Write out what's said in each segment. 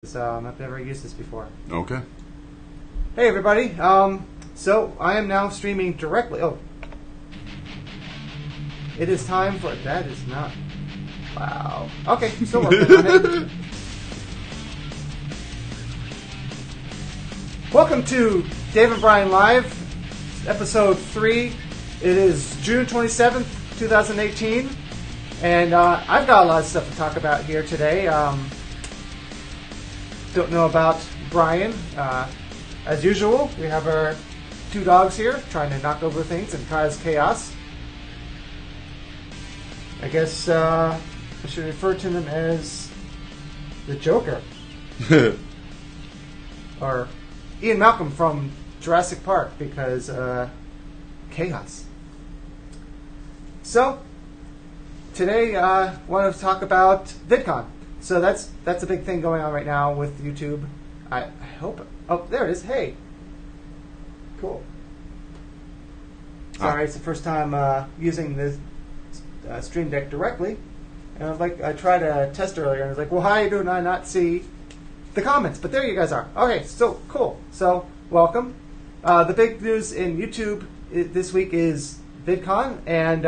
I've never used this before. Okay. Hey everybody, so I am now streaming directly. Oh, it is time for that. Is not. Wow. Okay, still working on it. Welcome to Dave and Brian Live, episode 3. It is June 27th, 2018, and I've got a lot of stuff to talk about here today. Don't know about Brian. As usual, we have our two dogs here trying to knock over things and cause chaos. I guess I should refer to them as the Joker. Or Ian Malcolm from Jurassic Park, because chaos. So, today I want to talk about VidCon. So that's a big thing going on right now with YouTube. I hope. Oh, there it is. Hey, cool. Sorry, it's the first time using this Stream Deck directly, and I tried a test earlier, and I was like, "Well, how do I not see the comments?" But there you guys are. Okay, so cool. So welcome. The big news in YouTube this week is VidCon, and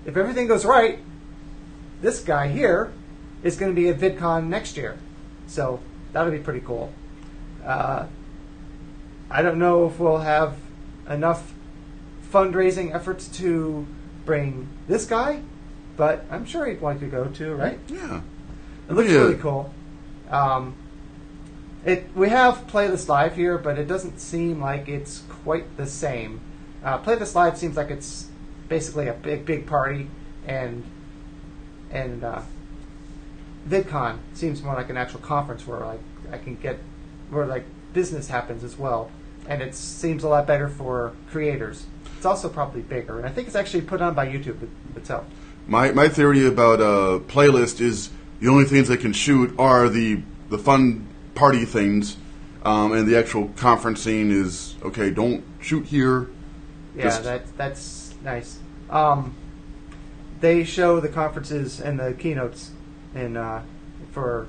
if everything goes right, this guy here is going to be at VidCon next year. So that'll be pretty cool. I don't know if we'll have enough fundraising efforts to bring this guy, but I'm sure he'd like to go too, right? Yeah. It looks really cool. We have Playlist Live here, but it doesn't seem like it's quite the same. Playlist Live seems like it's basically a big party, and VidCon seems more like an actual conference where I can get where business happens as well, and it seems a lot better for creators. It's also probably bigger, and I think it's actually put on by YouTube itself. My theory about playlist is the only things they can shoot are the fun party things, and the actual conferencing is okay. Don't shoot here. Yeah, that's nice. They show the conferences and the keynotes for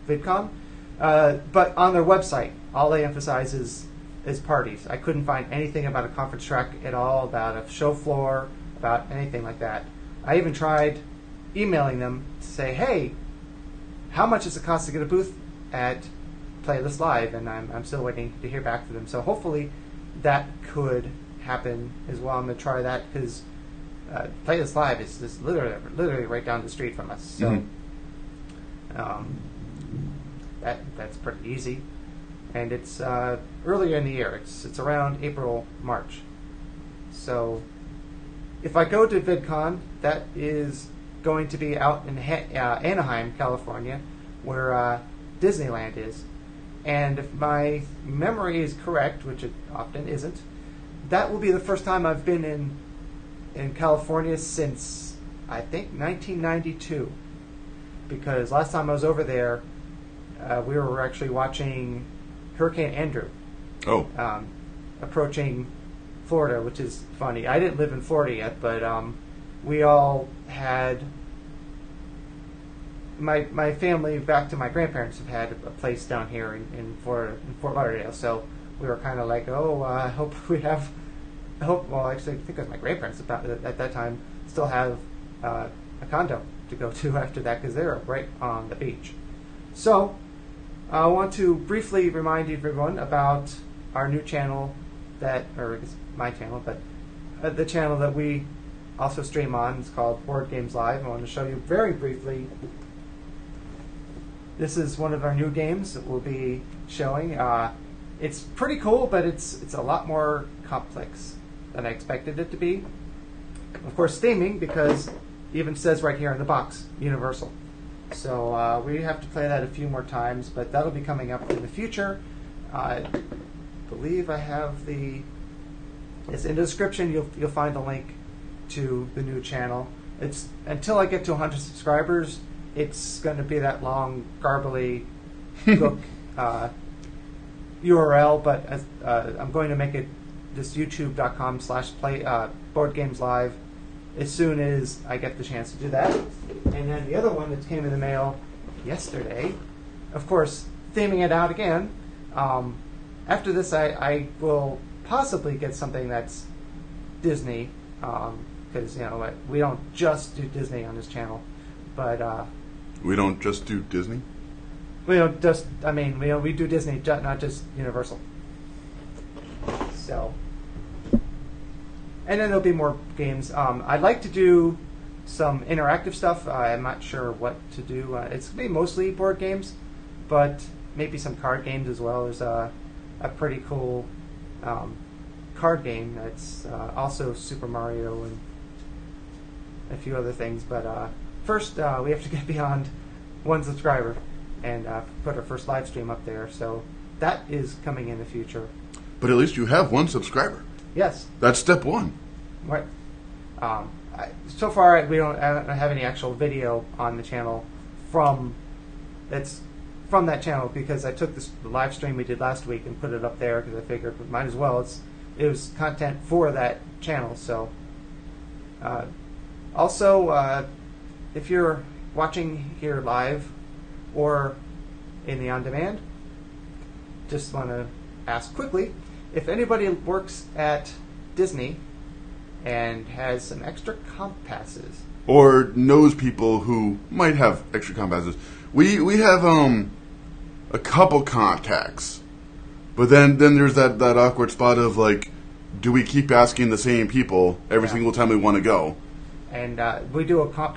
VidCon, but on their website, all they emphasize is parties. I couldn't find anything about a conference track at all, about a show floor, about anything like that. I even tried emailing them to say, hey, how much does it cost to get a booth at Playlist Live? And I'm still waiting to hear back from them. So hopefully that could happen as well. I'm going to try that because Playlist Live is just literally right down the street from us. So that's pretty easy. And it's earlier in the year. It's around April, March. So if I go to VidCon, that is going to be out in Anaheim, California, where Disneyland is. And if my memory is correct, which it often isn't, that will be the first time I've been in California since, I think, 1992. Because last time I was over there, we were actually watching Hurricane Andrew approaching Florida, which is funny. I didn't live in Florida yet, but we all had... My family, back to my grandparents, have had a place down here in Florida, in Fort Lauderdale. So we were kind of like, I hope we have... well, actually, I think it was my grandparents at that time still have a condo to go to after that, because they're right on the beach. So I want to briefly remind everyone about our new channel or it's my channel, but the channel that we also stream on. It's called Board Games Live. I want to show you very briefly. This is one of our new games that we'll be showing. It's pretty cool, but it's a lot more complex than I expected it to be. Of course, theming, because it even says right here in the box, Universal. So we have to play that a few more times, but that'll be coming up in the future. I believe I have it's in the description. You'll find a link to the new channel. It's until I get to 100 subscribers, it's going to be that long, garbly book URL, but I'm going to make it just youtube.com/boardgameslive as soon as I get the chance to do that. And then the other one that came in the mail yesterday of course, theming it out again. After this, I will possibly get something that's Disney, because we don't just do Disney on this channel, but we don't just do Disney. We don't just. I mean, we do Disney, not just Universal. So, and then there'll be more games. I'd like to do some interactive stuff. I'm not sure what to do. It's going to be mostly board games, but maybe some card games as well. There's a pretty cool card game that's also Super Mario and a few other things. But first, we have to get beyond 1 subscriber and put our first live stream up there. So that is coming in the future. But at least you have 1 subscriber. Yes. That's step 1. Right. So far, I don't have any actual video on the channel from that channel, because I took the live stream we did last week and put it up there because I figured we might as well. It was content for that channel. So, also, if you're watching here live or in the on-demand, just want to ask quickly if anybody works at Disney and has some extra comp passes, or knows people who might have extra comp passes. We have a couple contacts, but then there's that awkward spot of like, do we keep asking the same people every single time we want to go? And we do a comp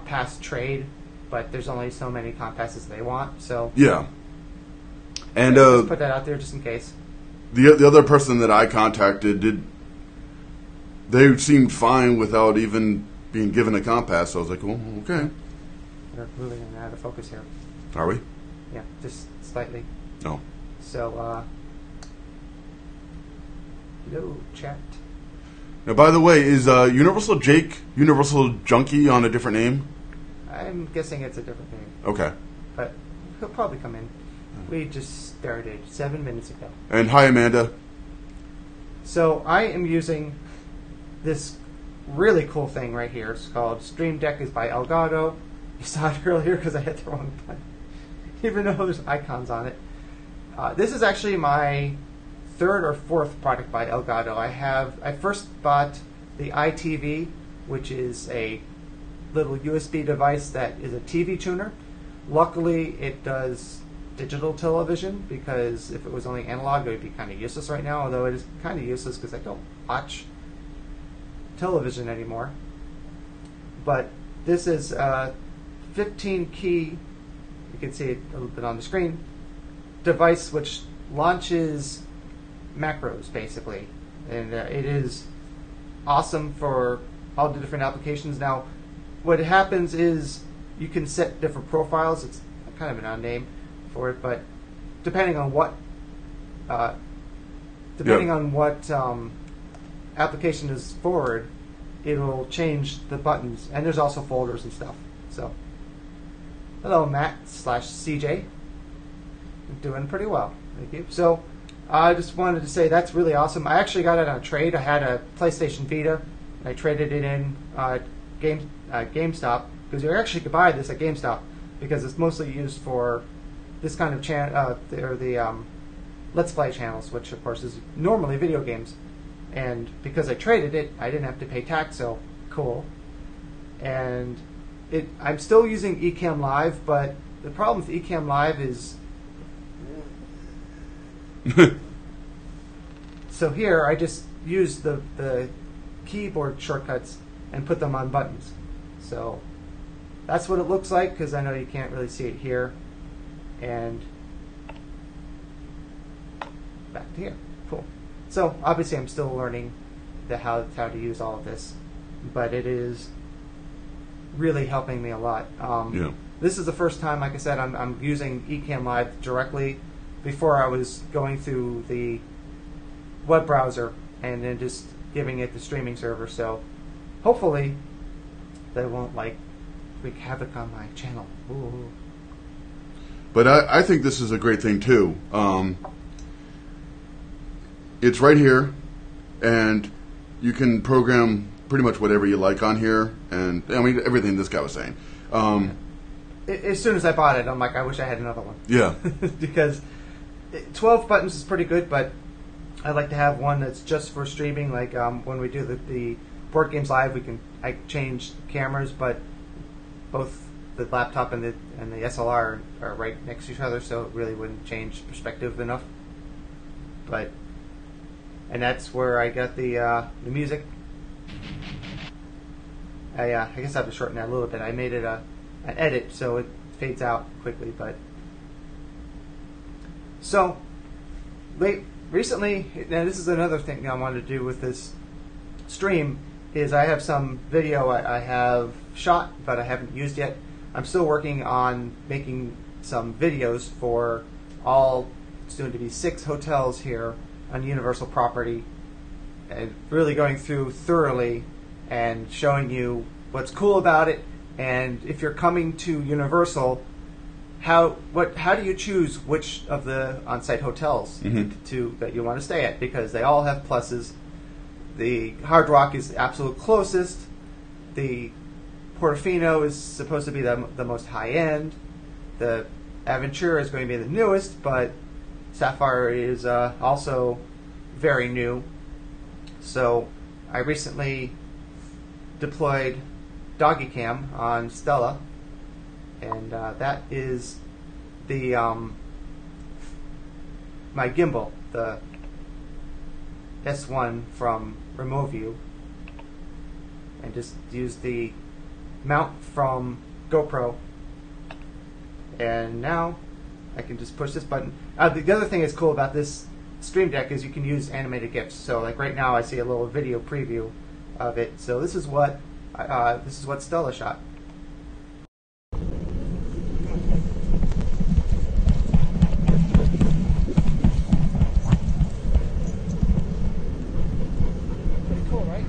pass trade, but there's only so many comp passes they want. So yeah, and just put that out there just in case. The other person that I contacted they seemed fine without even being given a comp pass. So I was like, well, okay. We're moving out of focus here. Are we? Yeah, just slightly. No. So, hello, chat. Now, by the way, is Universal Jake Universal Junkie on a different name? I'm guessing it's a different name. Okay. But he'll probably come in. We just started 7 minutes ago. And hi, Amanda. So I am using this really cool thing right here. It's called Steam Deck. Is by Elgato. You saw it earlier because I hit the wrong button, even though there's icons on it. This is actually my 3rd or 4th product by Elgato. I first bought the iTV, which is a little USB device that is a TV tuner. Luckily, it does digital television, because if it was only analog, it would be kind of useless right now, although it is kind of useless because I don't watch television anymore. But this is a 15-key, you can see it a little bit on the screen, device which launches macros, basically. And it is awesome for all the different applications. Now, what happens is you can set different profiles. It's kind of an odd name for it, but depending on what application is forward, it'll change the buttons, and there's also folders and stuff. So, hello, Matt/CJ. Doing pretty well, thank you. So, I just wanted to say that's really awesome. I actually got it on a trade. I had a PlayStation Vita, and I traded it in GameStop, because you actually could buy this at GameStop, because it's mostly used for this kind of channel, or the Let's Play channels, which of course is normally video games. And because I traded it, I didn't have to pay tax, so cool. And I'm still using Ecamm Live, but the problem with Ecamm Live is so here I just use the keyboard shortcuts and put them on buttons. So that's what it looks like, because I know you can't really see it here. And back to here. Cool. So obviously I'm still learning how to use all of this, but it is really helping me a lot. This is the first time, like I said, I'm using Ecamm Live directly. Before I was going through the web browser and then just giving it the streaming server. So hopefully they won't wreak havoc on my channel. Ooh. But I think this is a great thing too. It's right here, and you can program pretty much whatever you like on here, and I mean everything this guy was saying. as soon as I bought it, I'm like, I wish I had another one. Yeah. Because 12 buttons is pretty good, but I'd like to have one that's just for streaming. Like when we do the board games live, I change cameras, but both the laptop and the SLR are right next to each other, so it really wouldn't change perspective enough. And that's where I got the music. I guess I have to shorten that a little bit. I made it an edit so it fades out quickly, but so recently, now this is another thing I wanted to do with this stream, is I have some video I have shot but I haven't used yet. I'm still working on making some videos for all soon to be 6 hotels here on Universal property, and really going through thoroughly and showing you what's cool about it. And if you're coming to Universal, how do you choose which of the on-site hotels that you want to stay at? Because they all have pluses. The Hard Rock is the absolute closest. The Portofino is supposed to be the most high-end. The Aventura is going to be the newest, but Sapphire is also very new. So I recently deployed Doggy Cam on Stella, and that is the my gimbal, the S1 from RemoteView, and just use the mount from GoPro, and now I can just push this button. The other thing that's cool about this Stream Deck is you can use animated GIFs. So like right now I see a little video preview of it. So this is what Stella shot. Pretty cool, right?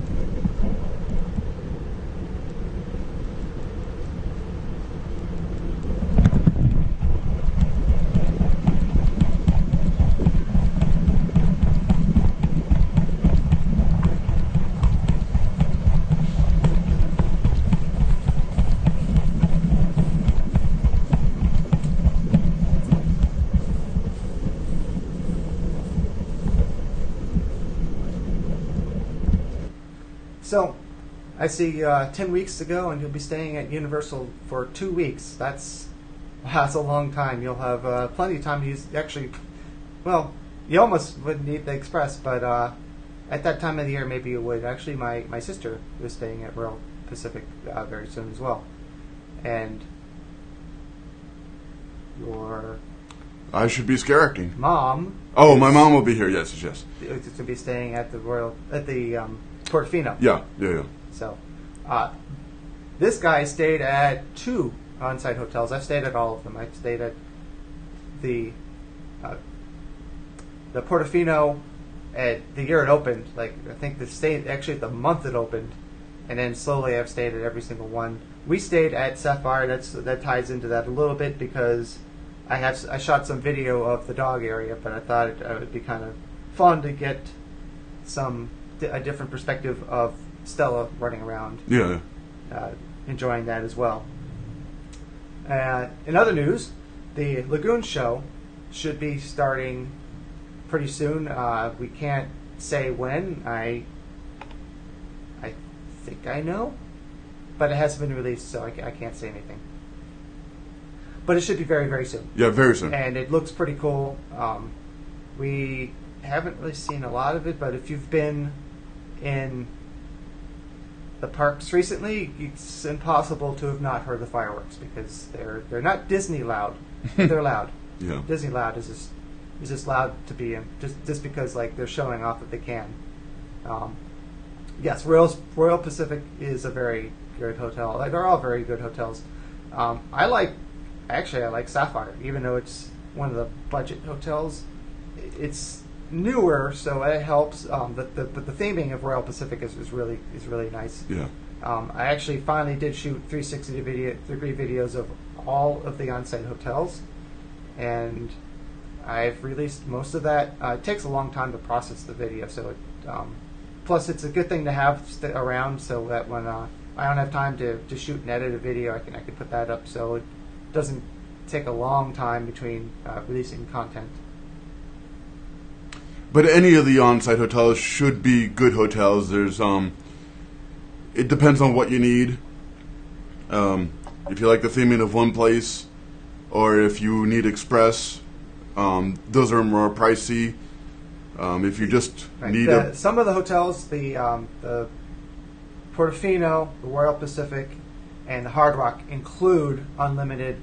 So, I see 10 weeks to go, and you'll be staying at Universal for 2 weeks. That's a long time. You'll have plenty of time to use. Actually, well, you almost wouldn't need the Express, but at that time of the year, maybe you would. Actually, my sister is staying at Royal Pacific very soon as well, and your I should be scaracting. mom. Oh, my mom will be here. Yes, yes. Is to be staying at the Portofino. Yeah. So, this guy stayed at 2 on-site hotels. I've stayed at all of them. I stayed at the Portofino at the year it opened. Like I think actually the month it opened, and then slowly I've stayed at every single one. We stayed at Sapphire. That ties into that a little bit because I shot some video of the dog area, but I thought it would be kind of fun to get a different perspective of Stella running around. Yeah. Enjoying that as well. In other news, the Lagoon show should be starting pretty soon. We can't say when. I think I know, but it hasn't been released, so I can't say anything. But it should be very, very soon. Yeah, very soon. And it looks pretty cool. We haven't really seen a lot of it, but if you've been in the parks recently, it's impossible to have not heard the fireworks because they're not Disney loud. They're loud. Yeah. Disney loud is just loud to be in, just because like they're showing off that they can. Yes, Royal Pacific is a very good hotel. Like, they're all very good hotels. I like Sapphire, even though it's one of the budget hotels. It's newer, so it helps. But the theming of Royal Pacific is really nice. Yeah. I actually finally did shoot 360-degree videos of all of the on-site hotels, and I've released most of that. It takes a long time to process the video, so plus it's a good thing to have around so that when I don't have time to shoot and edit a video, I can put that up. So doesn't take a long time between releasing content. But any of the on-site hotels should be good hotels. There's it depends on what you need. If you like the theming of one place, or if you need express, those are more pricey. If you just need some of the hotels, the Portofino, the Royal Pacific, and the Hard Rock include unlimited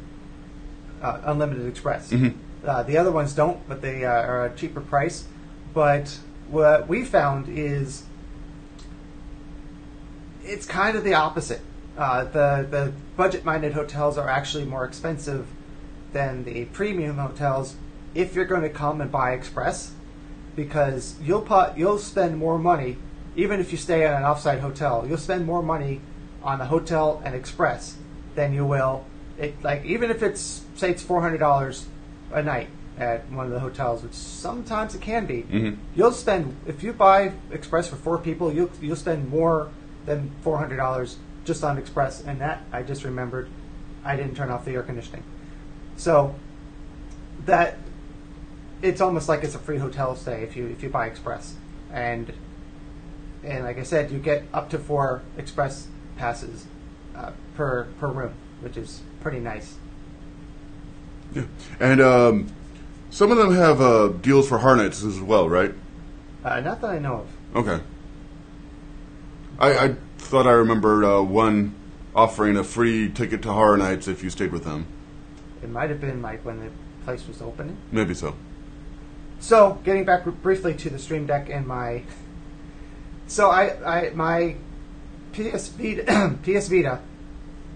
express. Mm-hmm. The other ones don't, but they are a cheaper price. But what we found is it's kind of the opposite. The budget-minded hotels are actually more expensive than the premium hotels if you're going to come and buy express, because you'll spend more money even if you stay at an offsite hotel. You'll spend more money on a hotel and express than you will even if it's $400 a night at one of the hotels, which sometimes it can be. Mm-hmm. You'll spend, if you buy express for 4 people, you'll spend more than $400 just on express. And that, I just remembered, I didn't turn off the air conditioning. So that it's almost like it's a free hotel stay if you buy express. And like I said, you get up to 4 express passes per room, which is pretty nice. Yeah, and some of them have deals for hard nights as well, right? Not that I know of. Okay. I thought I remembered one offering a free ticket to Horror Nights if you stayed with them. It might have been like when the place was opening. Maybe so. So, getting back briefly to the Stream Deck and my... So, my PS Vita,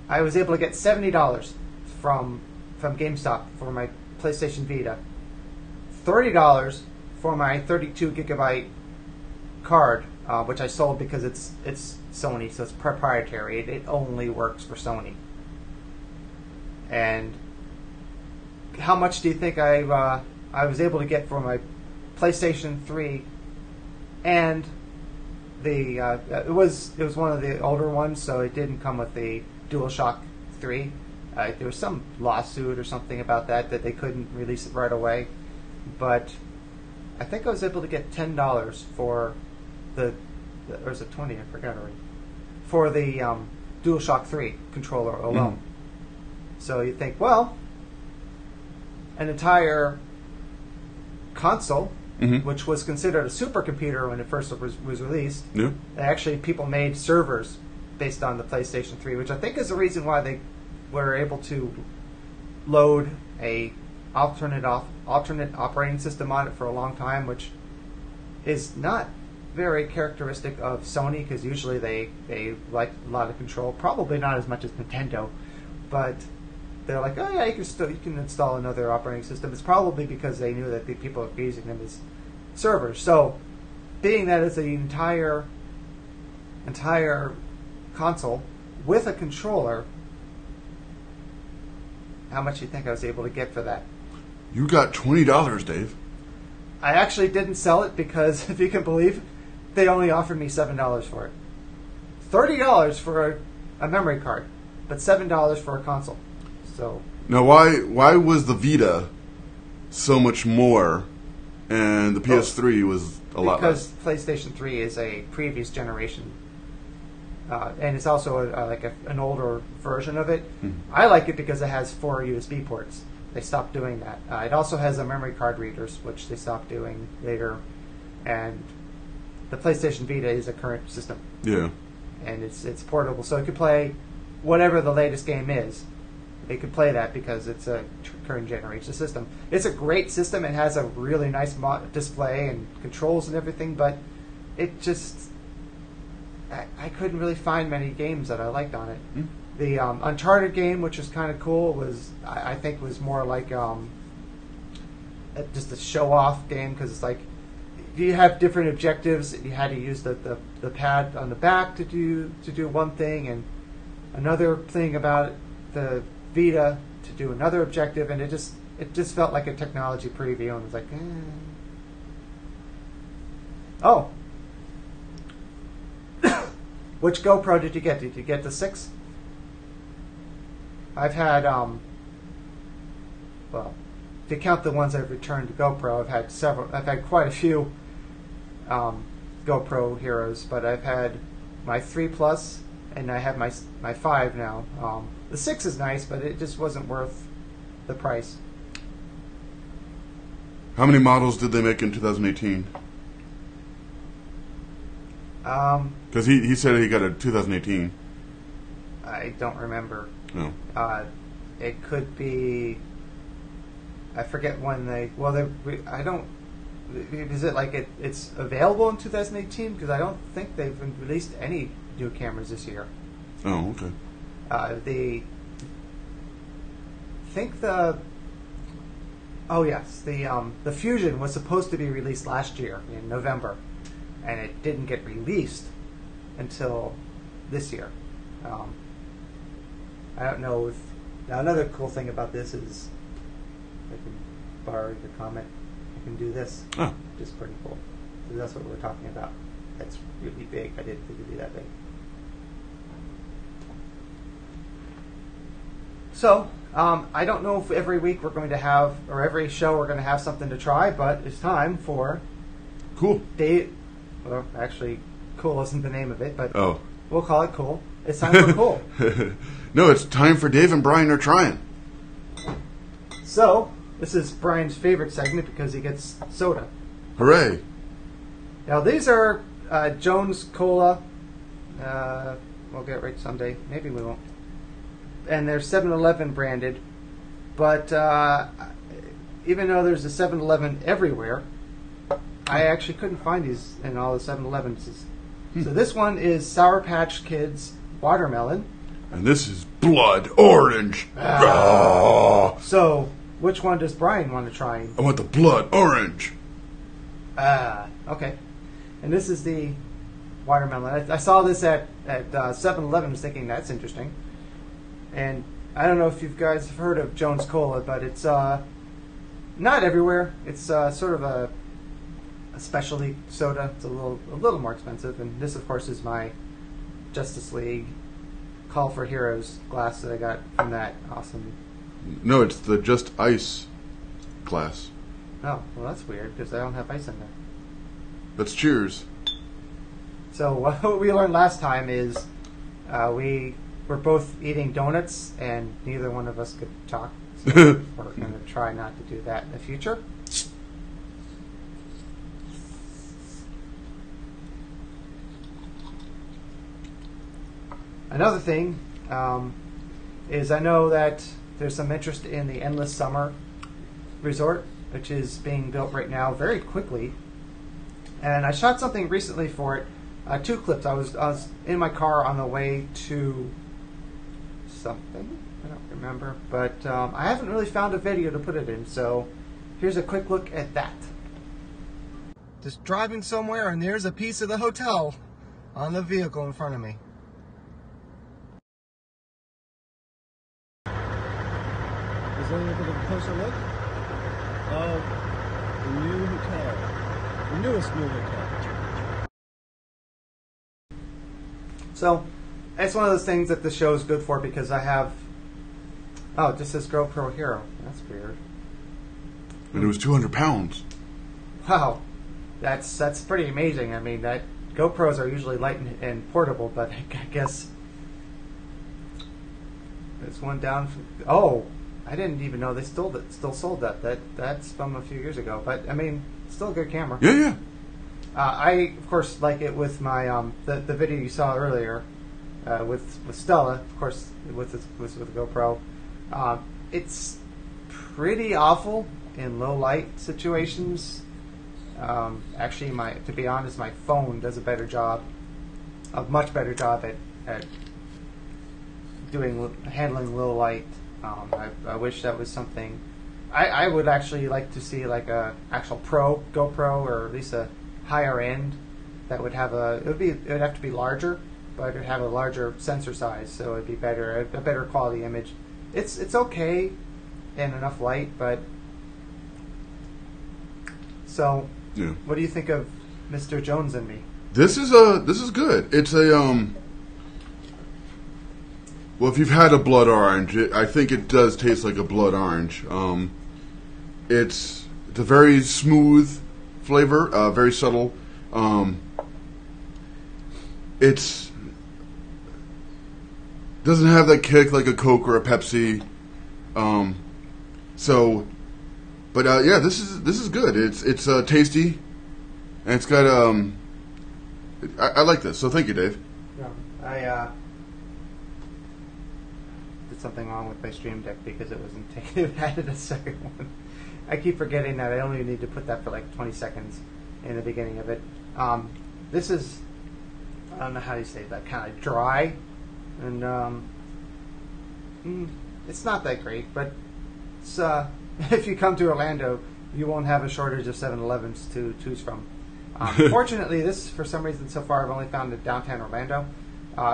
I was able to get $70 from GameStop for my PlayStation Vita. $30 for my 32 gigabyte card, which I sold because it's Sony, so it's proprietary. It only works for Sony. And how much do you think I was able to get for my PlayStation 3 and the it was one of the older ones, so it didn't come with the DualShock 3. There was some lawsuit or something about that they couldn't release it right away. But I think I was able to get $10 for or is it 20? I forgot already. For the DualShock 3 controller alone. So you think, well, an entire console, which was considered a supercomputer when it first was released. Yeah. Actually, people made servers based on the PlayStation 3, which I think is the reason why they were able to load a alternate operating system on it for a long time, which is not very characteristic of Sony, because usually they like a lot of control. Probably not as much as Nintendo, but they're like, oh yeah, you can install another operating system. It's probably because they knew that the people are using them as servers. So, being that it's the entire console with a controller, how much do you think I was able to get for that? You got $20, Dave. I actually didn't sell it because, if you can believe, they only offered me $7 for it. $30 for a memory card, but $7 for a console. So now, why was the Vita so much more, and the PS3 was a lot less? Because PlayStation 3 is a previous generation, and it's also an older version of it. I like it because it has 4 USB ports. They stopped doing that. It also has a memory card readers, which they stopped doing later. And the PlayStation Vita is a current system. Yeah. And it's portable, so it could play whatever the latest game is. It could play that because it's a current generation system. It's a great system. It has a really nice display and controls and everything, but it just... I couldn't really find many games that I liked on it. The Uncharted game, which was kind of cool, I think was more like just a show-off game, because it's like you have different objectives. You had to use the pad on the back to do one thing, and another thing about the Vita to do another objective, and it just felt like a technology preview, and it was like, Oh. Which GoPro did you get? Did you get the 6? I've had well, if you count the ones I've returned to GoPro, I've had quite a few GoPro heroes, but I've had my 3 Plus, and I have my 5 now. The 6 is nice, but it just wasn't worth the price. How many models did they make in 2018? Because he said he got a 2018. I don't remember. No. It could be. I forget when they. Well, I don't. Is it like it's available in 2018? Because I don't think they've released any new cameras this year. Oh, okay. Oh yes, the Fusion was supposed to be released last year in November, and it didn't get released until this year. I don't know if now another cool thing about this is I can borrow your comment. I can do this, which is pretty cool. So that's what we're talking about. That's really big. I didn't think it'd be that big. So, I don't know if every week we're going to have, or every show we're going to have something to try, but it's time for Cool. Well, actually, cool isn't the name of it, but we'll call it cool. It's time for cool. No, it's time for Dave and Brian are trying. So, this is Brian's favorite segment because he gets soda. Hooray. Now, these are Jones Cola. We'll get it right someday. Maybe we won't. And they're 7-Eleven branded, but even though there's a 7-Eleven everywhere, I actually couldn't find these in all the 7-Elevens. So this one is Sour Patch Kids Watermelon. And this is Blood Orange. So, which one does Brian want to try? I want the Blood Orange. Okay. And this is the watermelon. I saw this at 7-Eleven, was thinking that's interesting. And I don't know if you guys have heard of Jones Cola, but it's not everywhere. It's sort of a specialty soda. It's a little more expensive. And this, of course, is my Justice League Call for Heroes glass that I got from that awesome. No, it's the Just Ice glass. Oh, well, that's weird because I don't have ice in there. That's Cheers. So what we learned last time is we were both eating donuts and neither one of us could talk. So we're going to try not to do that in the future. Another thing is I know that there's some interest in the Endless Summer Resort, which is being built right now very quickly. And I shot something recently for it, 2 clips. I was in my car on the way to something, I don't remember, but I haven't really found a video to put it in, so here's a quick look at that. Just driving somewhere and there's a piece of the hotel on the vehicle in front of me. Is there a little bit of a closer look of the new hotel, the newest new hotel? So, it's one of those things that the show is good for because I have. Oh, it just says GoPro Hero. That's weird. And it was 200 pounds. Wow, that's pretty amazing. I mean, that GoPros are usually light and portable, but I guess there's one down. Oh, I didn't even know they still sold that. That's from a few years ago. But I mean, still a good camera. Yeah. I of course like it with my the video you saw earlier with Stella. Of course, with the GoPro, it's pretty awful in low light situations. Actually, to be honest, my phone does a much better job at handling low light. I wish that was something. I would actually like to see like a actual pro GoPro, or at least a higher end that would have it would have to be larger, but it would have a larger sensor size, so it'd be a better quality image. It's okay in enough light, but so Yeah. what do you think of Mr. Jones and me? This is good. It's a well, if you've had a blood orange, I think it does taste like a blood orange. It's a very smooth flavor, very subtle. It's doesn't have that kick like a Coke or a Pepsi. But yeah, this is good. It's tasty, and it's got I like this. So thank you, Dave. Yeah, I did something wrong with my Stream Deck because it wasn't it added a second one. I keep forgetting that I only need to put that for like 20 seconds in the beginning of it. This is, I don't know how you say that, kind of dry, and it's not that great, but it's, if you come to Orlando, you won't have a shortage of 7-Elevens to choose from. Fortunately, this, for some reason so far, I've only found in downtown Orlando,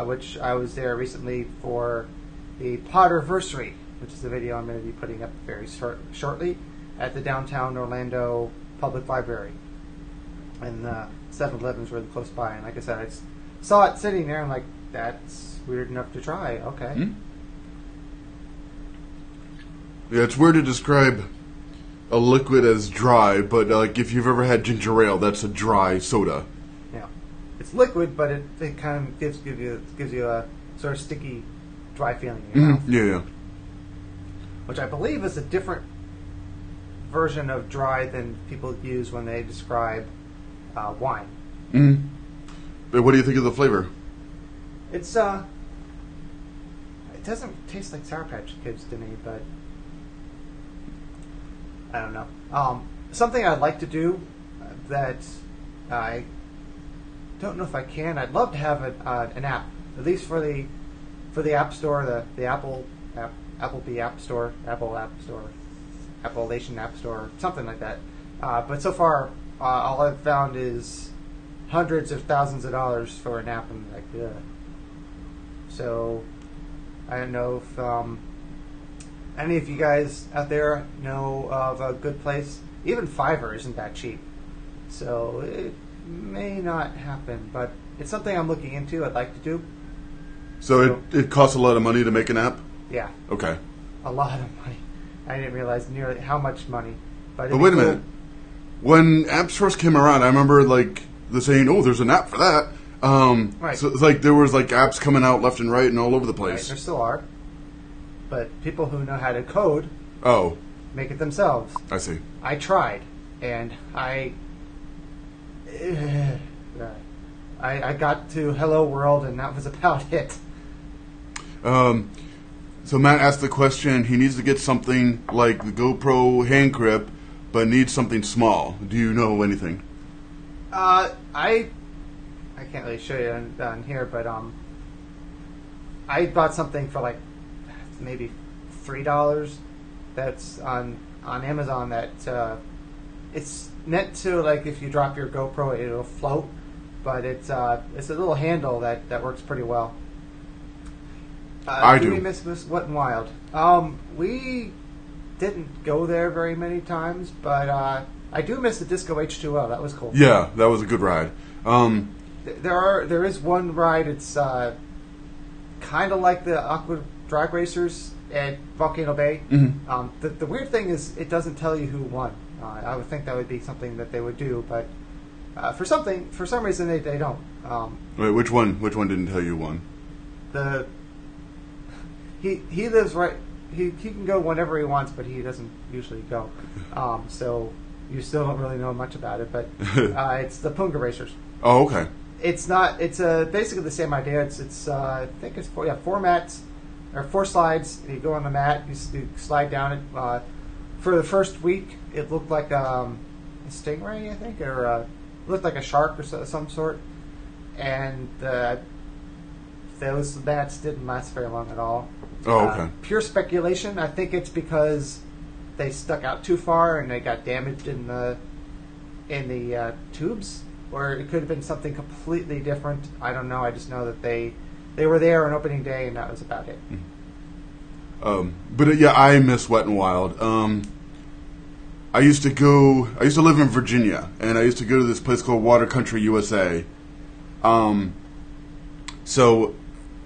which I was there recently for the Potterversary, which is a video I'm going to be putting up very shortly at the downtown Orlando Public Library. And 7-Elevens were close by, and like I said, I saw it sitting there, and like, that's weird enough to try. Okay. Mm-hmm. Yeah, it's weird to describe a liquid as dry, but like if you've ever had ginger ale, that's a dry soda. Yeah, it's liquid, but it kind of gives you a sort of sticky, dry feeling in your mouth. Yeah. Which I believe is a different version of dry than people use when they describe wine. Mm-hmm. But what do you think of the flavor? It's it doesn't taste like Sour Patch Kids to me, but I don't know. Something I'd like to do that I don't know if I can. I'd love to have an app, at least for the App Store, the Applebee App Store, Apple App Store, Appalachian App Store, something like that. But so far, all I've found is hundreds of thousands of dollars for an app, and like, ugh. So I don't know if any of you guys out there know of a good place. Even Fiverr isn't that cheap, so it may not happen, but it's something I'm looking into. I'd like to do. So it costs a lot of money to make an app? Yeah. Okay. A lot of money. I didn't realize nearly how much money. But wait a minute. When apps first came around, I remember like the saying, "Oh, there's an app for that." Right. So it's like there was like apps coming out left and right and all over the place. Right, there still are. But people who know how to code make it themselves. I see. I tried, and I got to Hello World, and that was about it. So Matt asked the question, he needs to get something like the GoPro hand grip, but needs something small. Do you know anything? I can't really show you on here, but I bought something for like maybe $3. That's on Amazon. That it's meant to, like, if you drop your GoPro, it'll float, but it's a little handle that works pretty well. I do. We miss Wet n Wild. We didn't go there very many times, but I do miss the Disco H2O. That was cool. Yeah, that was a good ride. There is one ride. It's kind of like the Aqua Drag Racers at Volcano Bay. Mm-hmm. The weird thing is it doesn't tell you who won. I would think that would be something that they would do, but for some reason they don't. Wait, which one didn't tell you won? He lives right. He can go whenever he wants, but he doesn't usually go. So you still don't really know much about it. But it's the Punga Racers. Oh, okay. It's not. It's basically the same idea. It's I think it's four mats or 4 slides. You go on the mat. You slide down it. For the first week, it looked like a stingray, I think, or looked like a shark or some sort. And those mats didn't last very long at all. Oh, okay. Pure speculation. I think it's because they stuck out too far and they got damaged in the tubes, or it could have been something completely different. I don't know. I just know that they were there on opening day, and that was about it. But yeah, I miss Wet n Wild. I used to live in Virginia, and I used to go to this place called Water Country USA. So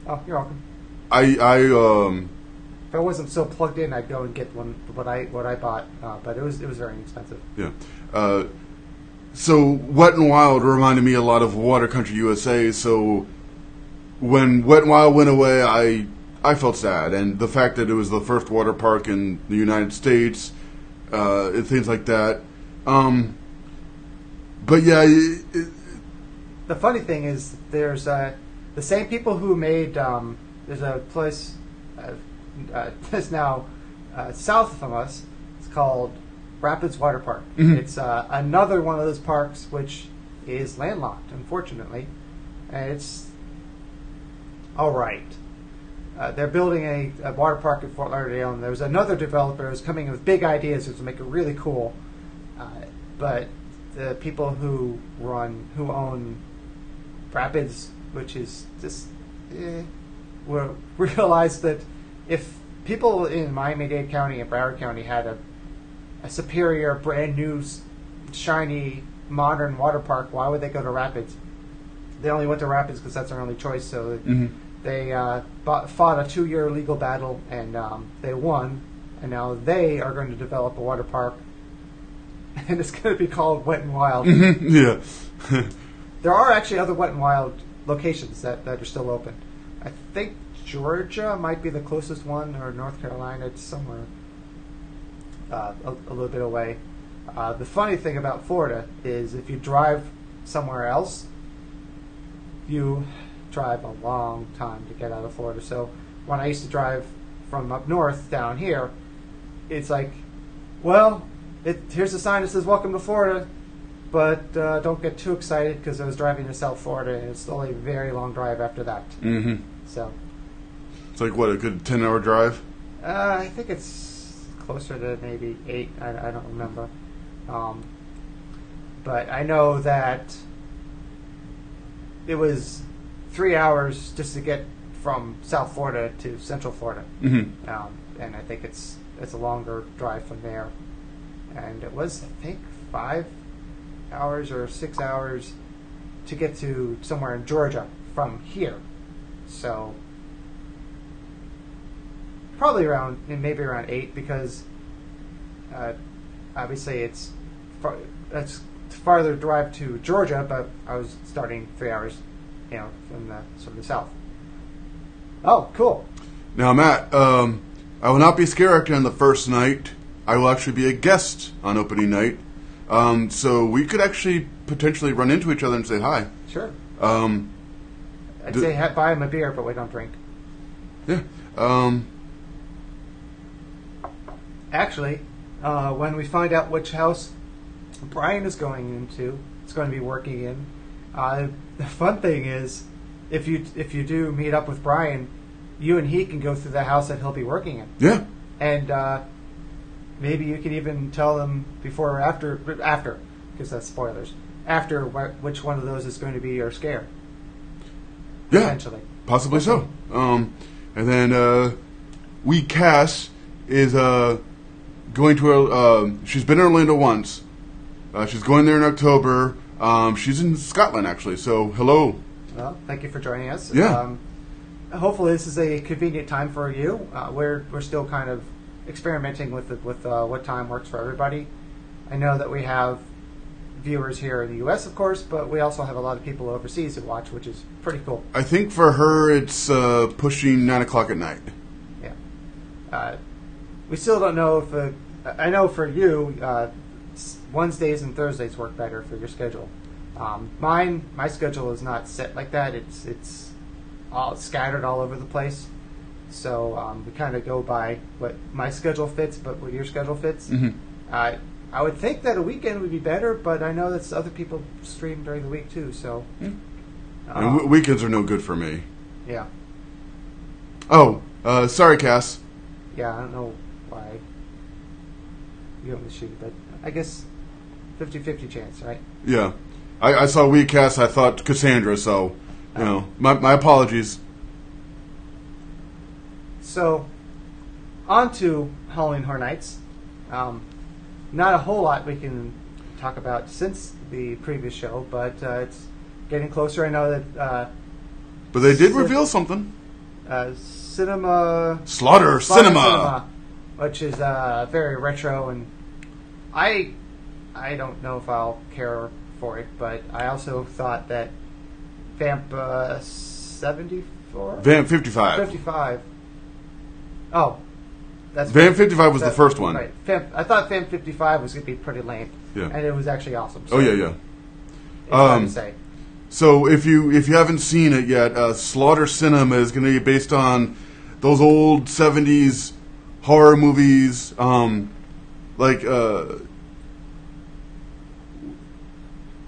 Oh, you're welcome. I if I wasn't so plugged in, I'd go and get what I bought. But it was very inexpensive. Yeah. So Wet and Wild reminded me a lot of Water Country USA. So when Wet and Wild went away, I felt sad, and the fact that it was the first water park in the United States, and things like that. But yeah, the funny thing is, there's the same people who made. There's a place that's now south from us. It's called Rapids Water Park. Mm-hmm. It's another one of those parks which is landlocked, unfortunately, and it's all right. They're building a water park in Fort Lauderdale, and there's another developer who's coming with big ideas to make it really cool. But the people who own Rapids, which is just, will realize that if people in Miami-Dade County and Broward County had a superior, brand new, shiny, modern water park, why would they go to Rapids? They only went to Rapids because that's their only choice. So they fought a 2-year legal battle, and they won. And now they are going to develop a water park, and it's going to be called Wet and Wild. Yeah. There are actually other Wet and Wild locations that are still open. I think Georgia might be the closest one, or North Carolina. It's somewhere a little bit away. The funny thing about Florida is if you drive somewhere else, you drive a long time to get out of Florida. So when I used to drive from up north down here, it's like, well, here's a sign that says "Welcome to Florida," but don't get too excited because I was driving to South Florida, and it's still a very long drive after that. Mm-hmm. So it's like, what, a good 10-hour drive? I think it's closer to maybe 8. I don't remember. But I know that it was 3 hours just to get from South Florida to Central Florida. Mm-hmm. And I think it's a longer drive from there. And it was, I think, 5 hours or 6 hours to get to somewhere in Georgia from here. So probably maybe around 8, because obviously it's farther drive to Georgia, but I was starting 3 hours, from the south. Oh, cool. Now, Matt, I will not be scare actor on the first night. I will actually be a guest on opening night. So we could actually potentially run into each other and say hi. Sure. I'd say buy him a beer, but we don't drink. Yeah. Actually, when we find out which house Brian is going into, it's going to be working in. The fun thing is, if you do meet up with Brian, you and he can go through the house that he'll be working in. Yeah. And maybe you can even tell them before or after, because that's spoilers. After which one of those is going to be your scare. Yeah. Potentially. Possibly so. And then Cass is going to she's been in Orlando once. She's going there in October. She's in Scotland, actually, so hello. Well, thank you for joining us. Yeah. Hopefully this is a convenient time for you. We're still kind of experimenting with what time works for everybody. I know that we have viewers here in the U.S., of course, but we also have a lot of people overseas who watch, which is pretty cool. I think for her it's pushing 9 o'clock at night. Yeah. We still don't know if... I know for you, Wednesdays and Thursdays work better for your schedule. My schedule is not set like that. It's all scattered all over the place. So we kind of go by what my schedule fits, but what your schedule fits. Mm-hmm. I would think that a weekend would be better, but I know that other people stream during the week too. So and weekends are no good for me. Yeah. Oh, sorry, Cass. Yeah, I don't know why you don't shoot, but I guess 50-50 chance, right? Yeah. I saw Cass, I thought Cassandra, so, my apologies. So, on to Halloween Horror Nights. Not a whole lot we can talk about since the previous show, but it's getting closer. I know that... but they did reveal something. Slaughter Cinema, which is very retro, and I don't know if I'll care for it, but I also thought that Vamp 74? Vamp 55. 55. Oh. Vamp 55 was the first one. Right. I thought Vamp 55 was going to be pretty lame. Yeah. And it was actually awesome. So yeah. It's hard to say. So if you haven't seen it yet, Slaughter Cinema is going to be based on those old 70s horror movies, like I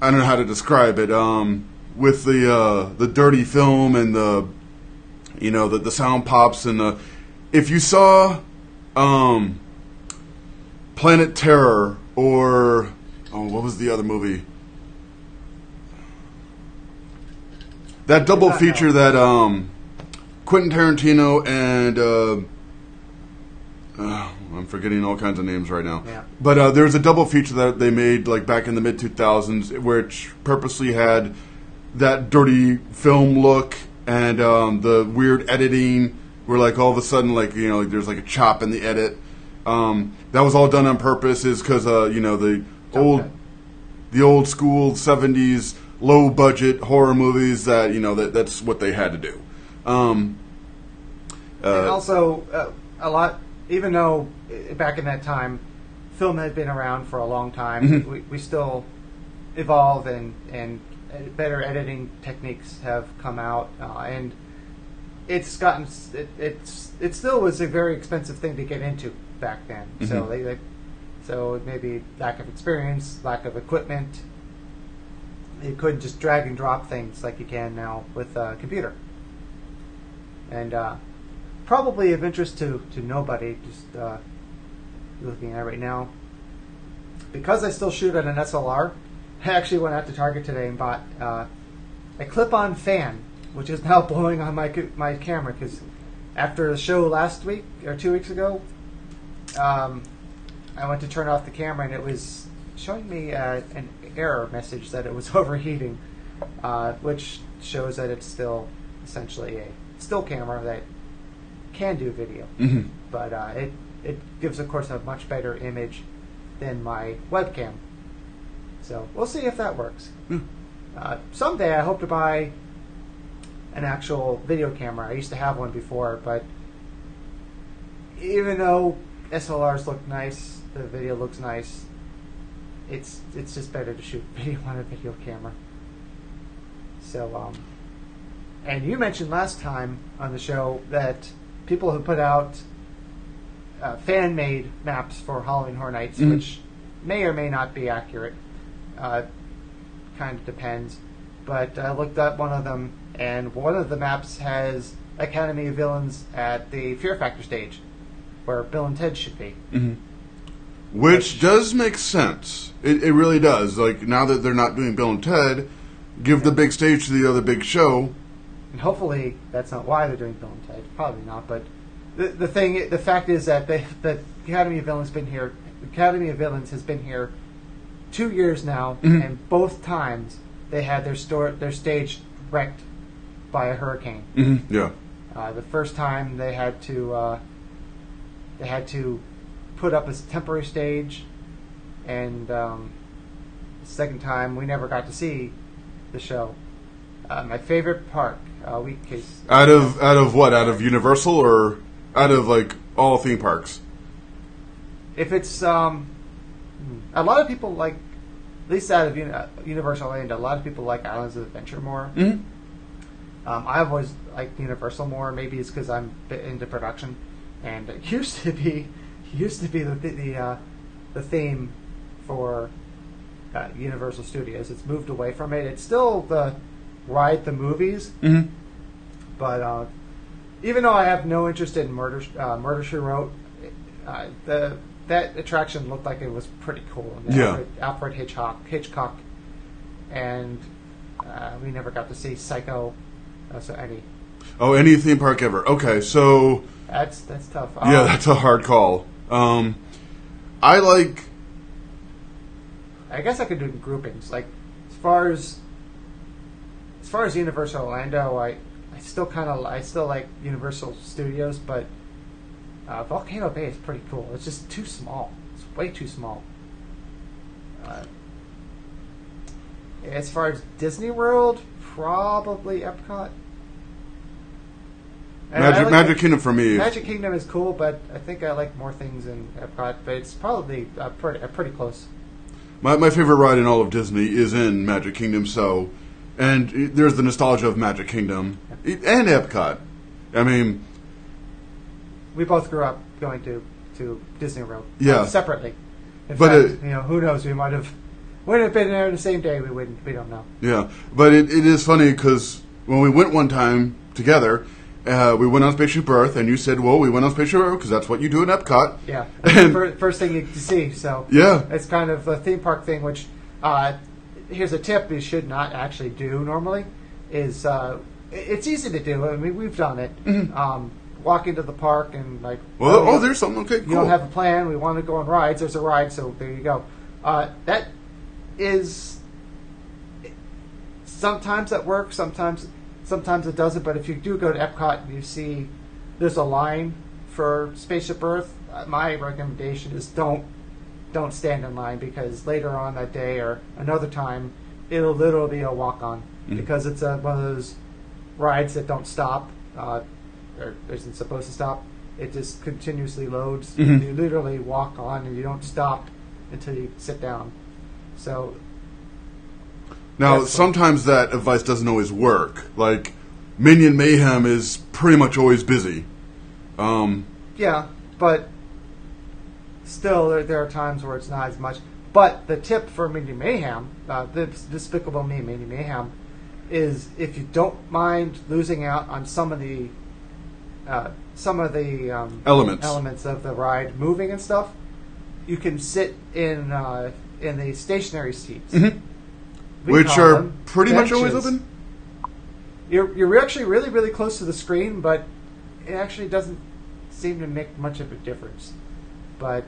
don't know how to describe it, with the dirty film and the sound pops and if you saw Planet Terror or what was the other movie? That double feature that Quentin Tarantino and I'm forgetting all kinds of names right now. Yeah. But there's a double feature that they made like back in the mid 2000s, which purposely had that dirty film look and the weird editing, where like all of a sudden like there's like a chop in the edit. That was all done on purpose, is because the old school 70s low budget horror movies that's what they had to do. And also a lot, even though back in that time film had been around for a long time, mm-hmm. we still evolve and better editing techniques have come out, and it's gotten it still was a very expensive thing to get into back then. Mm-hmm. So maybe lack of experience, lack of equipment. You couldn't just drag and drop things like you can now with a computer. And probably of interest to nobody, just looking at it right now. Because I still shoot at an SLR, I actually went out to Target today and bought a clip-on fan, which is now blowing on my camera, because after the show last week, or 2 weeks ago, I went to turn off the camera and it was showing me an error message that it was overheating, which shows that it's still essentially a still camera that can do video. Mm-hmm. But it gives, of course, a much better image than my webcam. So we'll see if that works. Someday I hope to buy an actual video camera. I used to have one before, but even though SLRs look nice, the video looks nice, it's just better to shoot video on a video camera. So, and you mentioned last time on the show that people who put out fan-made maps for Halloween Horror Nights, mm-hmm. which may or may not be accurate, kind of depends. But I looked at one of them, and one of the maps has Academy of Villains at the Fear Factor stage, where Bill and Ted should be. Mm-hmm. Which does make sense. It really does. Like, now that they're not doing Bill and Ted, give the big stage to the other big show. And hopefully that's not why they're doing Bill and Ted. Probably not. But the fact is that the Academy of Villains been here. The Academy of Villains has been here 2 years now, mm-hmm. and both times they had their stage wrecked by a hurricane. Mm-hmm. Yeah. The first time they had to put up a temporary stage, and the second time we never got to see the show. My favorite park, out of what? Out of Universal or out of like all theme parks? If it's a lot of people like, at least out of Universal Orlando, a lot of people like Islands of Adventure more. Mm-hmm. I've always liked Universal more. Maybe it's because I'm into production, and it used to be the theme for Universal Studios. It's moved away from it. It's still the ride the movies, mm-hmm. but even though I have no interest in Murder She Wrote, that attraction looked like it was pretty cool. Yeah. Alfred Hitchcock, and we never got to see Psycho. Any theme park ever. Okay, so that's tough. Yeah, that's a hard call. I guess I could do groupings. Like as far as Universal Orlando, I I still like Universal Studios, but Volcano Bay is pretty cool. It's just too small. It's way too small. As far as Disney World, probably Epcot. Magic Kingdom for me. Magic Kingdom is cool, but I think I like more things in Epcot. But it's probably pretty close. My favorite ride in all of Disney is in Magic Kingdom. And there's the nostalgia of Magic Kingdom and Epcot. I mean, we both grew up going to Disney World. Yeah. Separately. In But fact, who knows? We might have been there the same day. We don't know. Yeah, but it is funny because when we went one time together, we went on Spaceship Earth, and you said, "Well, we went on Spaceship Earth because that's what you do in Epcot." Yeah, and first thing you see. So yeah, it's kind of a theme park thing. Which here's a tip: you should not actually do normally. Is it's easy to do. I mean, we've done it. Mm-hmm. Walk into the park and there's something. Okay, cool. You don't have a plan. We want to go on rides. There's a ride, so there you go. That is sometimes that works. Sometimes it doesn't, but if you do go to Epcot and you see there's a line for Spaceship Earth, my recommendation is don't stand in line, because later on that day or another time, it'll literally be a walk-on, because it's one of those rides that don't stop, or isn't supposed to stop. It just continuously loads. Mm-hmm. You literally walk on and you don't stop until you sit down. So now, sometimes that advice doesn't always work. Like, Minion Mayhem is pretty much always busy. Yeah, but still, there are times where it's not as much. But the tip for Minion Mayhem, the Despicable Me Minion Mayhem, is if you don't mind losing out on some of the elements of the ride, moving and stuff, you can sit in the stationary seats. Mm-hmm. Which are pretty much always open? You're actually really, really close to the screen, but it actually doesn't seem to make much of a difference. But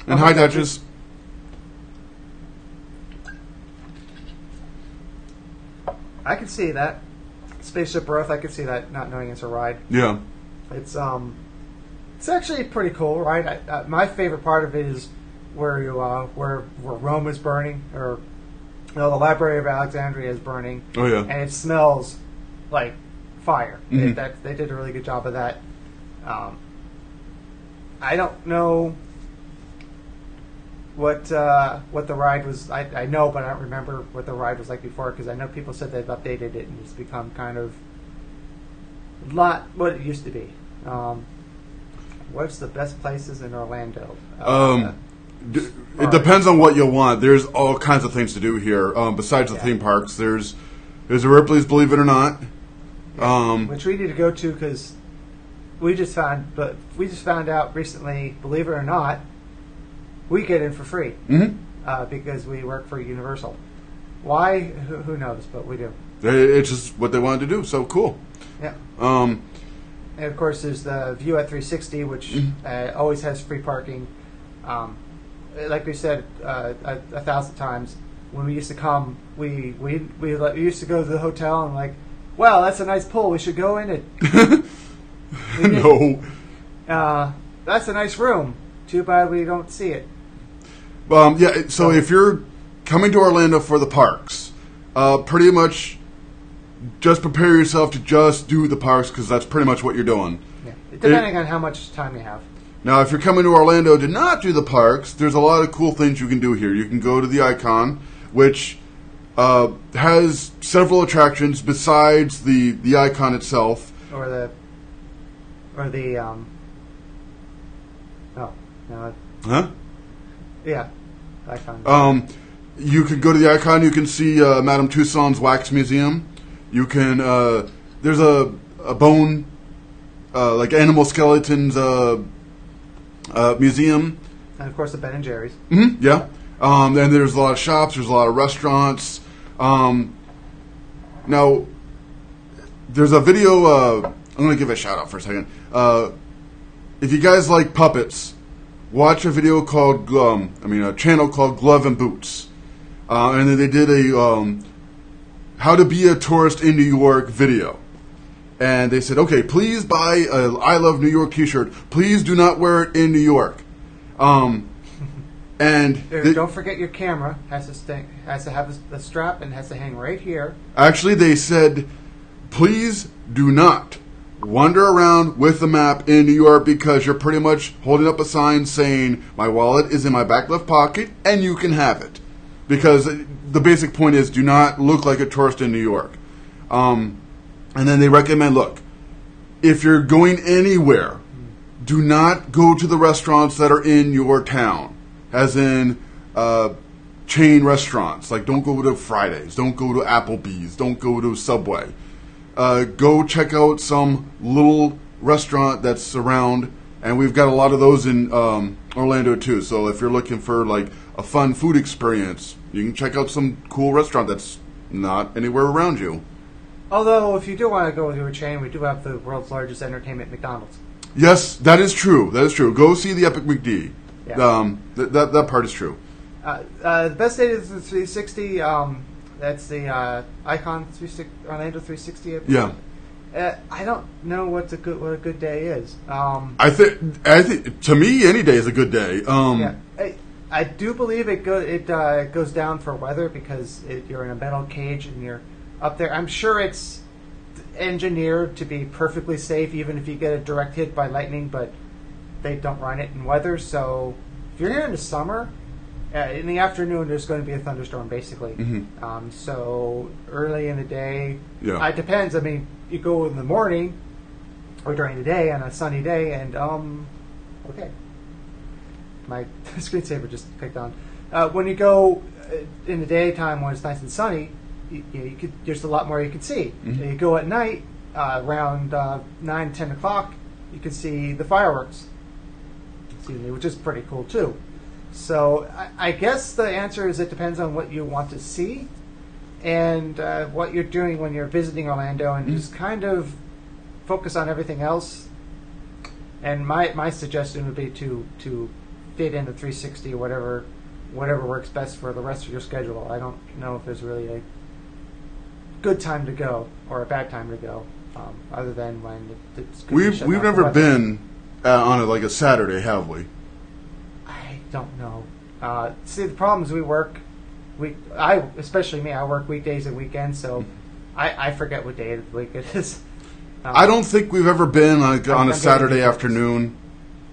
and high touches. I can see that. Spaceship Earth, I can see that, not knowing it's a ride. Yeah. It's actually pretty cool, right? My favorite part of it is where Rome is burning, or the Library of Alexandria is burning. Oh yeah, and it smells like fire. Mm-hmm. They did a really good job of that. I don't know what the ride was. I know, but I don't remember what the ride was like before, because I know people said they've updated it and it's become kind of not what it used to be. What's the best places in Orlando? It depends on what you want. There's all kinds of things to do here. Besides the theme parks, there's a Ripley's, believe it or not, which we need to go to, because we just found out recently, believe it or not, we get in for free. Mm-hmm. Because we work for Universal. Why? Who knows? But we do. It's just what they wanted to do. So cool. Yeah. And of course, there's the View at 360, which always has free parking. Like we said 1,000 times, when we used to come, we used to go to the hotel and like, wow, that's a nice pool. We should go in it. No. That's a nice room. Too bad we don't see it. Yeah. So if you're coming to Orlando for the parks, pretty much just prepare yourself to just do the parks, because that's pretty much what you're doing. Yeah. Depending on how much time you have. Now, if you're coming to Orlando to not do the parks, there's a lot of cool things you can do here. You can go to the Icon, which has several attractions besides the Icon itself. Yeah, Icon. You can go to the Icon. You can see Madame Tussauds Wax Museum. You can there's a bone like animal skeletons museum, and of course the Ben and Jerry's. Mm-hmm, yeah. And there's a lot of shops. There's a lot of restaurants. Now, there's a video. I'm going to give a shout out for a second. If you guys like puppets, watch a video called a channel called Glove and Boots, and then they did a how to be a tourist in New York video, and they said, okay, please buy a I Love New York t-shirt. Please do not wear it in New York. Don't forget your camera has to have a strap and has to hang right here. Actually, they said, please do not wander around with the map in New York because you're pretty much holding up a sign saying, my wallet is in my back left pocket and you can have it. Because the basic point is, do not look like a tourist in New York. And then they recommend, look, if you're going anywhere, do not go to the restaurants that are in your town. As in chain restaurants. Like, don't go to Fridays. Don't go to Applebee's. Don't go to Subway. Go check out some little restaurant that's around. And we've got a lot of those in Orlando, too. So if you're looking for, like, a fun food experience, you can check out some cool restaurant that's not anywhere around you. Although, if you do want to go to a chain, we do have the world's largest entertainment, McDonald's. Yes, that is true. That is true. Go see the Epic McD. Yeah. That part is true. The best date is the 360. That's the Icon Orlando 360. Yeah. I don't know what a good day is. I think to me any day is a good day. Yeah. I do believe it goes down for weather because you're in a metal cage and you're up there. I'm sure it's engineered to be perfectly safe, even if you get a direct hit by lightning, but they don't run it in weather. So if you're here in the summer, in the afternoon there's going to be a thunderstorm, basically. Mm-hmm. So early in the day, yeah. It depends. I mean, you go in the morning or during the day on a sunny day, and okay, my screensaver just clicked on. When you go in the daytime when it's nice and sunny, there's a lot more you can see. Mm-hmm. You go at night around 9, 10 o'clock, you can see the fireworks, which is pretty cool too. So I guess the answer is it depends on what you want to see and what you're doing when you're visiting Orlando, and just kind of focus on everything else. And my suggestion would be to fit in the 360 or whatever works best for the rest of your schedule. I don't know if there's really a good time to go or a bad time to go, other than when it's we've never been on a Saturday, have we? I don't know. See, the problem is especially me, I work weekdays and weekends, so I forget what day of the week it is. I don't think we've ever been on a Saturday afternoon.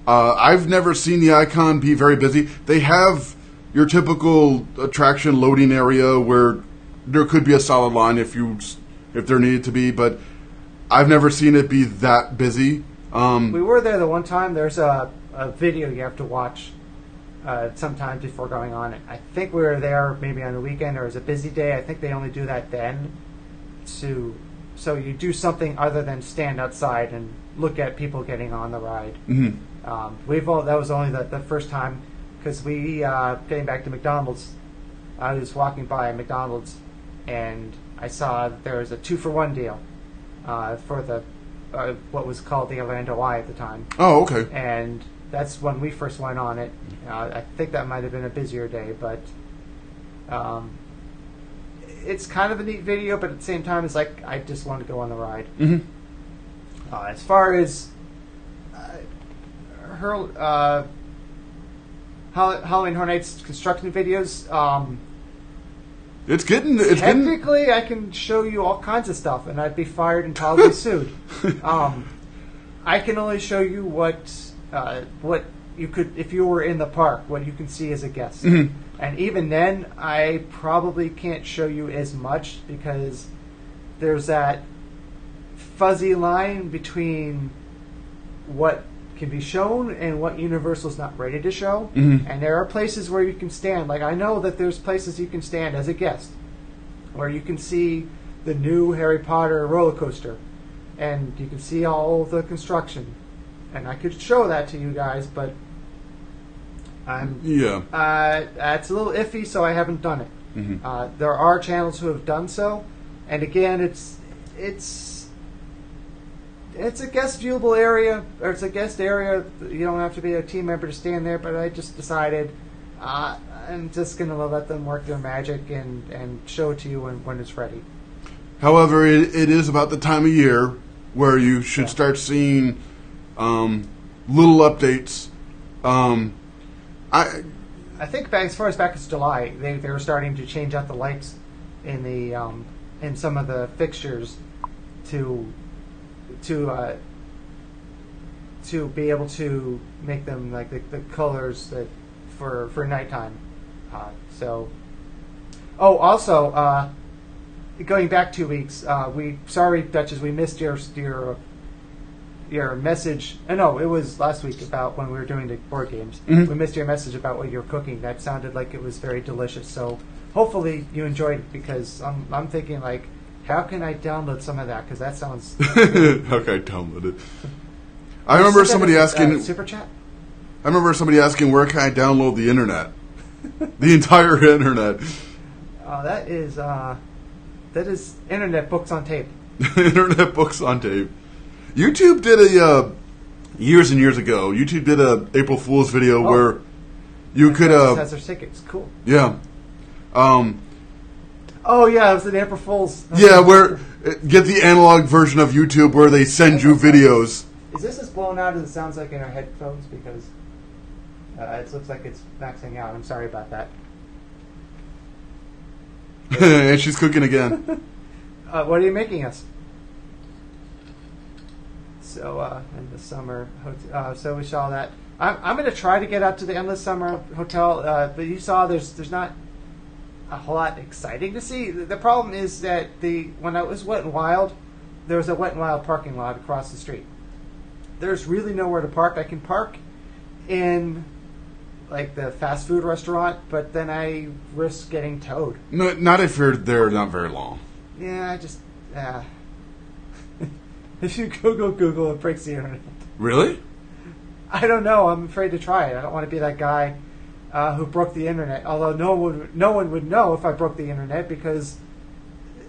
I've never seen the Icon be very busy. They have your typical attraction loading area where there could be a solid line if there needed to be, but I've never seen it be that busy. We were there the one time. There's a video you have to watch sometime before going on it. I think we were there maybe on the weekend or it was a busy day. I think they only do that then. So you do something other than stand outside and look at people getting on the ride. Mm-hmm. That was only the first time, because we getting back to McDonald's. I was walking by a McDonald's and I saw that there was a 2-for-1 deal for the what was called the Orlando Eye at the time. Oh, okay. And that's when we first went on it. I think that might have been a busier day, but it's kind of a neat video, but at the same time, it's like I just want to go on the ride. Mm-hmm. As far as Halloween Horror Nights construction videos, technically I can show you all kinds of stuff, and I'd be fired and probably sued. I can only show you what you could, if you were in the park, what you can see as a guest. Mm-hmm. And even then, I probably can't show you as much because there's that fuzzy line between what can be shown and what Universal's not ready to show. Mm-hmm. And there are places where you can stand. Like, I know that there's places you can stand as a guest where you can see the new Harry Potter roller coaster and you can see all the construction. And I could show that to you guys, but it's a little iffy, so I haven't done it. Mm-hmm. There are channels who have done so, and again, it's a guest viewable area, or it's a guest area. You don't have to be a team member to stand there, but I just decided I'm just going to let them work their magic and show it to you when it's ready. However, it is about the time of year where you should start seeing little updates. I think as far as back as July, they were starting to change out the lights in the in some of the fixtures to be able to make them like the colors that for nighttime. Also, going back 2 weeks, sorry, Duchess, we missed your message. No, it was last week about when we were doing the board games. Mm-hmm. We missed your message about what you were cooking. That sounded like it was very delicious. So hopefully you enjoyed it, because I'm thinking like, how can I download some of that? Because that sounds. How can I download it? I remember somebody asking. Super chat. I remember somebody asking, where can I download the internet? The entire internet. That is internet books on tape. Internet books on tape. YouTube did years and years ago. YouTube did a April Fool's video where you could has their tickets. Cool. Yeah. Oh yeah, it was an April Fool's. Yeah, where get the analog version of YouTube where they send you videos. Is this as blown out as it sounds like in our headphones? Because it looks like it's maxing out. I'm sorry about that. And she's cooking again. What are you making us? So in the summer, so we saw that. I'm going to try to get out to the Endless Summer Hotel, but you saw there's not a whole lot exciting to see. The problem is that when I was Wet and Wild, there was a Wet and Wild parking lot across the street. There's really nowhere to park. I can park in like the fast food restaurant, but then I risk getting towed. No, not if you're there not very long. Yeah, I just if you Google, it breaks the internet. Really? I don't know. I'm afraid to try it. I don't want to be that guy who broke the internet. Although no one would know if I broke the internet, because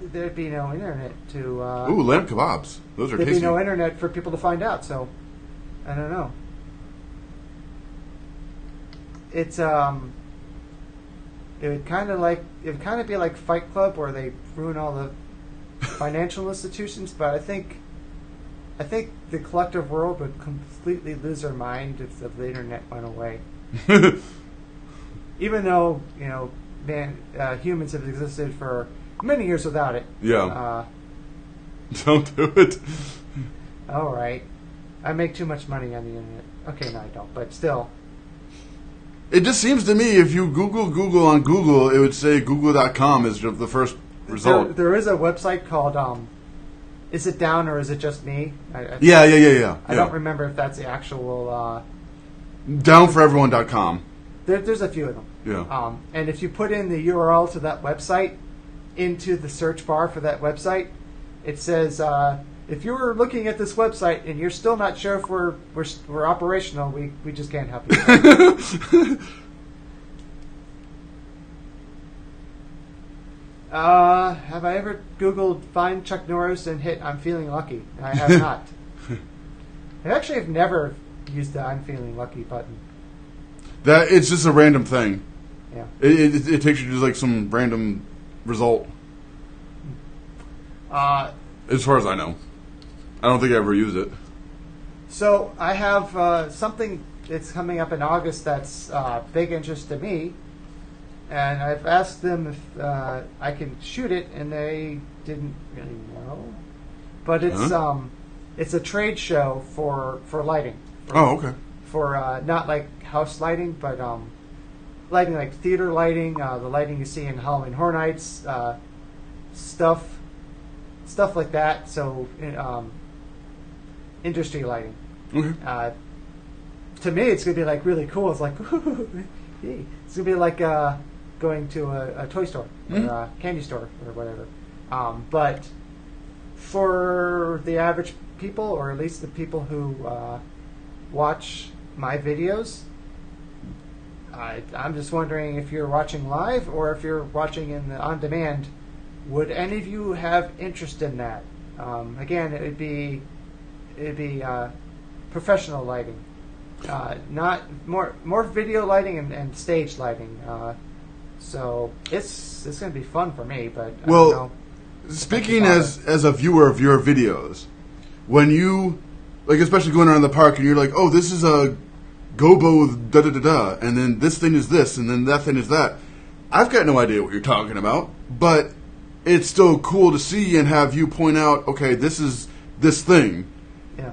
there'd be no internet to. Ooh, lamb kebabs. Those are there'd tasty. be no internet for people to find out. So I don't know. It's it would kind of be like Fight Club, where they ruin all the financial institutions. But I think the collective world would completely lose their mind if the internet went away. Even though humans have existed for many years without it. Yeah. Don't do it. All right. I make too much money on the internet. Okay, no, I don't. But still. It just seems to me if you Google on Google, it would say google.com is the first result. There is a website called Is It Down or Is It Just Me? Yeah. I don't remember if that's the actual... Downforeveryone.com. There's a few of them. Yeah. And if you put in the URL to that website into the search bar for that website, it says, if you're looking at this website and you're still not sure if we're operational, we just can't help you. Have I ever Googled find Chuck Norris and hit I'm feeling lucky? I have not. I actually have never used the I'm feeling lucky button. That it's just a random thing. Yeah. It takes you to like some random result. As far as I know. I don't think I ever used it. So I have something that's coming up in August that's big interest to me. And I've asked them if I can shoot it, and they didn't really know. But it's a trade show for lighting. Okay. For not like house lighting, but lighting like theater lighting, the lighting you see in Halloween Horror Nights, stuff like that. So industry lighting. Okay. To me, it's gonna be like really cool. It's like it's gonna be like going to a toy store or a candy store or whatever. But for the average people, or at least the people who watch my videos, I'm just wondering if you're watching live or if you're watching in the on demand. Would any of you have interest in that? Again, it'd be professional lighting, not more video lighting and stage lighting. So it's going to be fun for me. But I don't know. Speaking as a viewer of your videos, when you, like, especially going around the park and you're like, oh, this is a gobo with da-da-da-da, and then this thing is this, and then that thing is that. I've got no idea what you're talking about, but it's still cool to see and have you point out, okay, this is this thing. Yeah.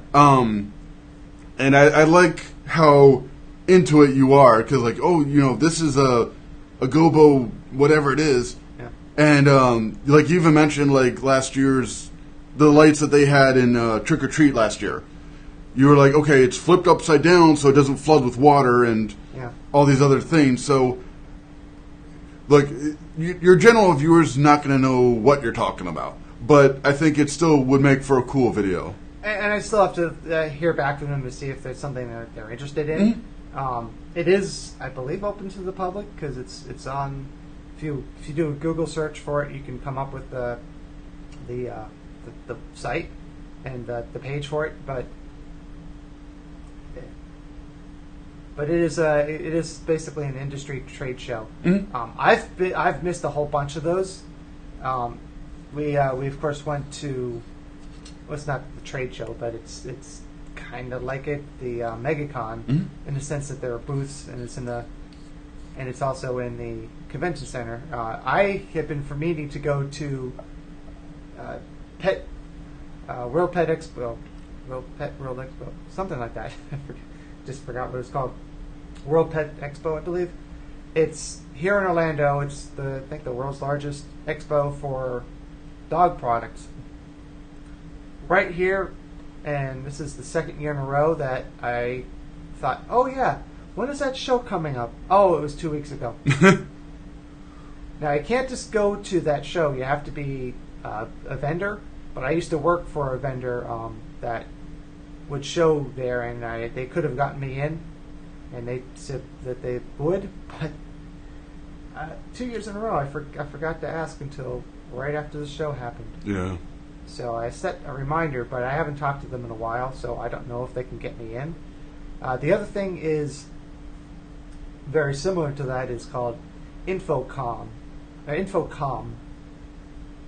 And I like how into it you are, because, like, oh, you know, this is a gobo, whatever it is. Yeah. And, like, you even mentioned, like, last year's, the lights that they had in Trick or Treat last year. You were like, okay, it's flipped upside down so it doesn't flood with water and all these other things. So, like, your general viewer's not going to know what you're talking about. But I think it still would make for a cool video. And I still have to hear back from them to see if there's something that they're interested in. Mm-hmm. It is, I believe, open to the public because it's on. If you do a Google search for it, you can come up with the site and the page for it. But it is basically an industry trade show. Mm-hmm. I've missed a whole bunch of those. We of course went to. Well, it's not the trade show, but it's kind of like it, the MegaCon, mm-hmm. in the sense that there are booths and it's also in the convention center. I have been meaning to go to World Pet Expo, World Expo, something like that. Just forgot what it's called. World Pet Expo, I believe. It's here in Orlando. It's I think the world's largest expo for dog products. Right here, and this is the second year in a row that I thought, oh yeah, when is that show coming up? Oh, it was 2 weeks ago. Now, you can't just go to that show. You have to be a vendor, but I used to work for a vendor that would show there, and they could have gotten me in, and they said that they would, but 2 years in a row, I forgot to ask until right after the show happened. Yeah. So I set a reminder, but I haven't talked to them in a while, so I don't know if they can get me in. The other thing is very similar to that. Is called Infocom,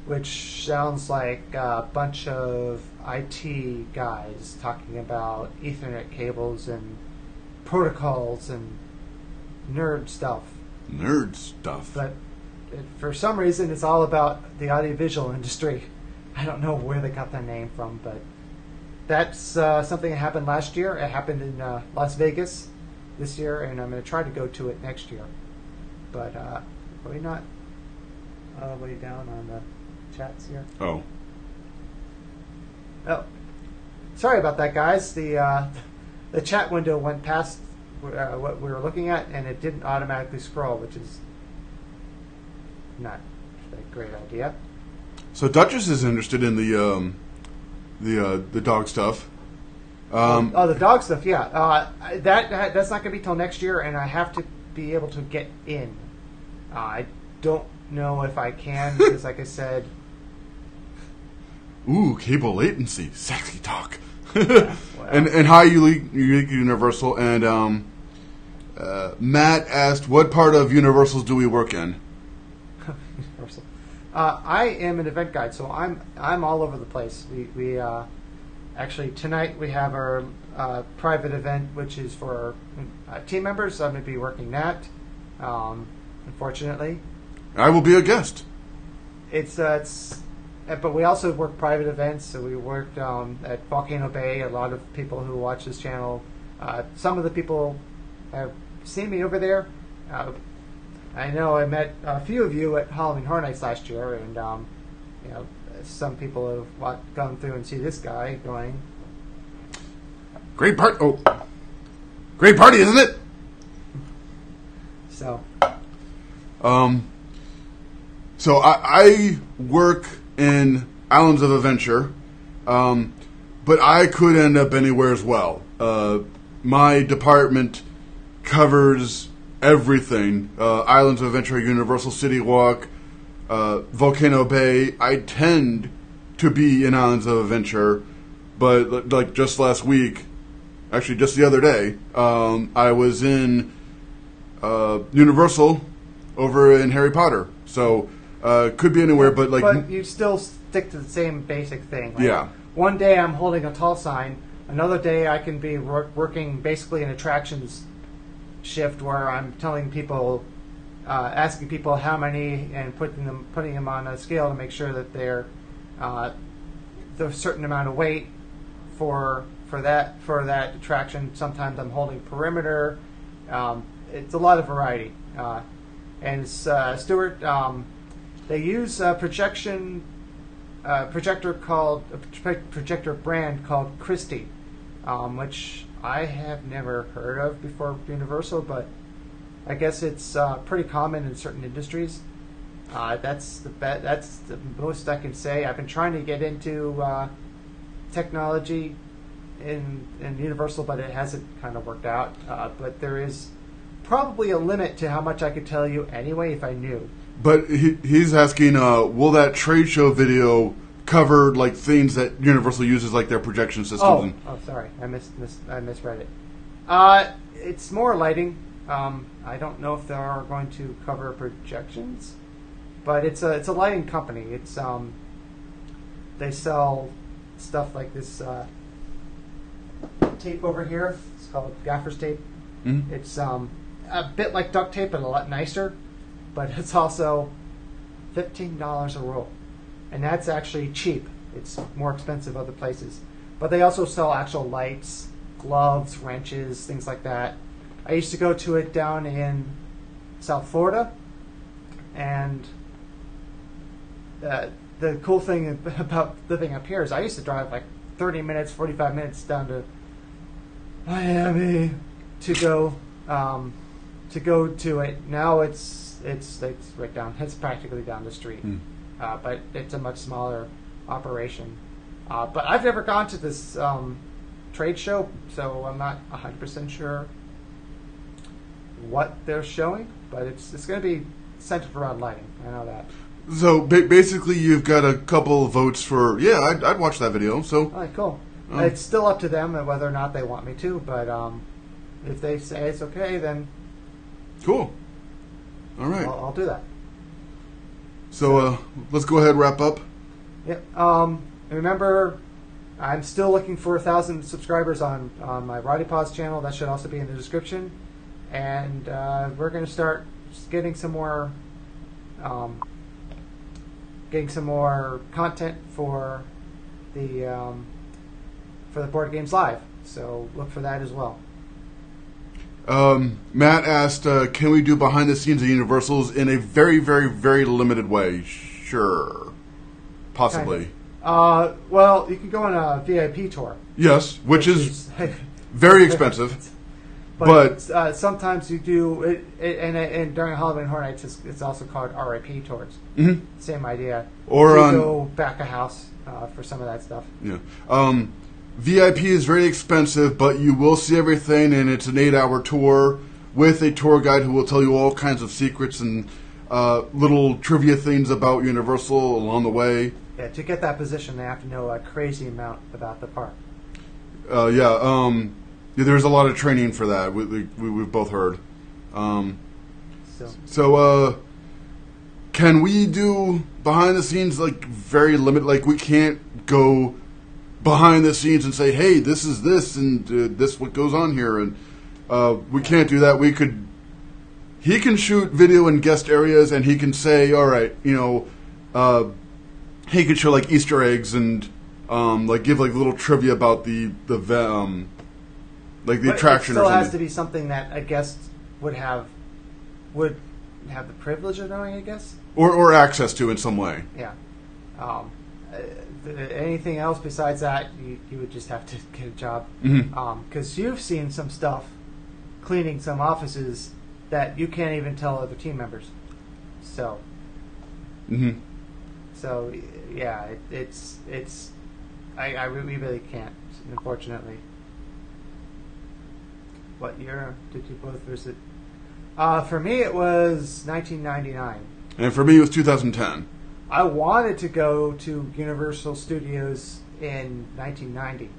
which sounds like a bunch of IT guys talking about Ethernet cables and protocols and nerd stuff. But for some reason, it's all about the audiovisual industry. I don't know where they got that name from, but that's something that happened last year. It happened in Las Vegas this year, and I'm going to try to go to it next year. But are we not all the way down on the chats here? Oh, sorry about that, guys. The chat window went past what we were looking at, and it didn't automatically scroll, which is not a great idea. So Duchess is interested in the dog stuff. The dog stuff, yeah. That's not going to be till next year, and I have to be able to get in. I don't know if I can because, like I said, cable latency, sexy talk. Well. And hi, Universal. And Matt asked, "What part of Universal's do we work in?" Universal. I am an event guide, so I'm all over the place. We actually tonight we have our private event, which is for team members. I'm going to be working that. Unfortunately, I will be a guest. But we also work private events. So we worked at Volcano Bay. A lot of people who watch this channel, some of the people have seen me over there. I know I met a few of you at Halloween Horror Nights last year, and some people have gone through and see this guy going. Great party, isn't it? So. So I work in Islands of Adventure, but I could end up anywhere as well. My department covers everything. Islands of Adventure, Universal City Walk, Volcano Bay. I tend to be in Islands of Adventure, but like just last week, actually just the other day, I was in Universal over in Harry Potter. So could be anywhere, but like... But you still stick to the same basic thing. Like, yeah. one day I'm holding a tall sign, another day I can be working basically an attractions shift where I'm telling people, asking people how many, and putting them on a scale to make sure that they're the certain amount of weight for that attraction. Sometimes I'm holding perimeter. It's a lot of variety. And Stuart, they use a projector brand called Christie, which I have never heard of before Universal, but I guess it's pretty common in certain industries. That's the most I can say. I've been trying to get into technology in Universal, but it hasn't kind of worked out. But there is probably a limit to how much I could tell you anyway if I knew. But he's asking, will that trade show video cover like things that Universal uses, like their projection systems? Oh, sorry, I misread it. It's more lighting. I don't know if they are going to cover projections, but it's a lighting company. It's they sell stuff like this tape over here. It's called gaffer's tape. Mm-hmm. It's a bit like duct tape, but a lot nicer. But it's also $15 a roll, and that's actually cheap. It's more expensive other places. But they also sell actual lights, gloves, wrenches, things like that. I used to go to it down in South Florida, and the cool thing about living up here is I used to drive like 30 minutes, 45 minutes down to Miami to go to it. Now it's right down. It's practically down the street, but it's a much smaller operation. But I've never gone to this trade show, so I'm not 100% sure what they're showing. But it's going to be centered around lighting. I know that. So basically, you've got a couple of votes for I'd watch that video. So all right, cool. It's still up to them whether or not they want me to. But if they say it's okay, then cool. All right. I'll do that. So let's go ahead and wrap up. Yep. Remember, I'm still looking for 1,000 subscribers on my Roddy Paws channel. That should also be in the description. And we're going to start getting some more content for the Board Games Live. So look for that as well. Matt asked, can we do behind the scenes of Universals in a very, very, very limited way? Sure. Possibly. Kind of. Well, you can go on a VIP tour. Yes, which is very expensive. But sometimes you do it, and during Halloween Horror Nights, it's also called RIP tours. Mm-hmm. Same idea. Or you go back a house for some of that stuff. Yeah. VIP is very expensive, but you will see everything, and it's an 8-hour tour with a tour guide who will tell you all kinds of secrets and little trivia things about Universal along the way. Yeah, to get that position, they have to know a crazy amount about the park. There's a lot of training for that. We've both heard. So, can we do behind the scenes, like very limited? Like we can't go behind the scenes and say, "Hey, this is this, and this what goes on here," and we can't do that. We could. He can shoot video in guest areas, and he can say, "All right, he could show like Easter eggs and like give like little trivia about the attraction." It still or something. has to be something that a guest would have the privilege of knowing, I guess, or access to in some way. Yeah. Anything else besides that, you would just have to get a job. Because you've seen some stuff cleaning some offices that you can't even tell other team members. So. So yeah, it's we really can't, unfortunately. What year did you both visit? For me, it was 1999. And for me, it was 2010. I wanted to go to Universal Studios in 1990,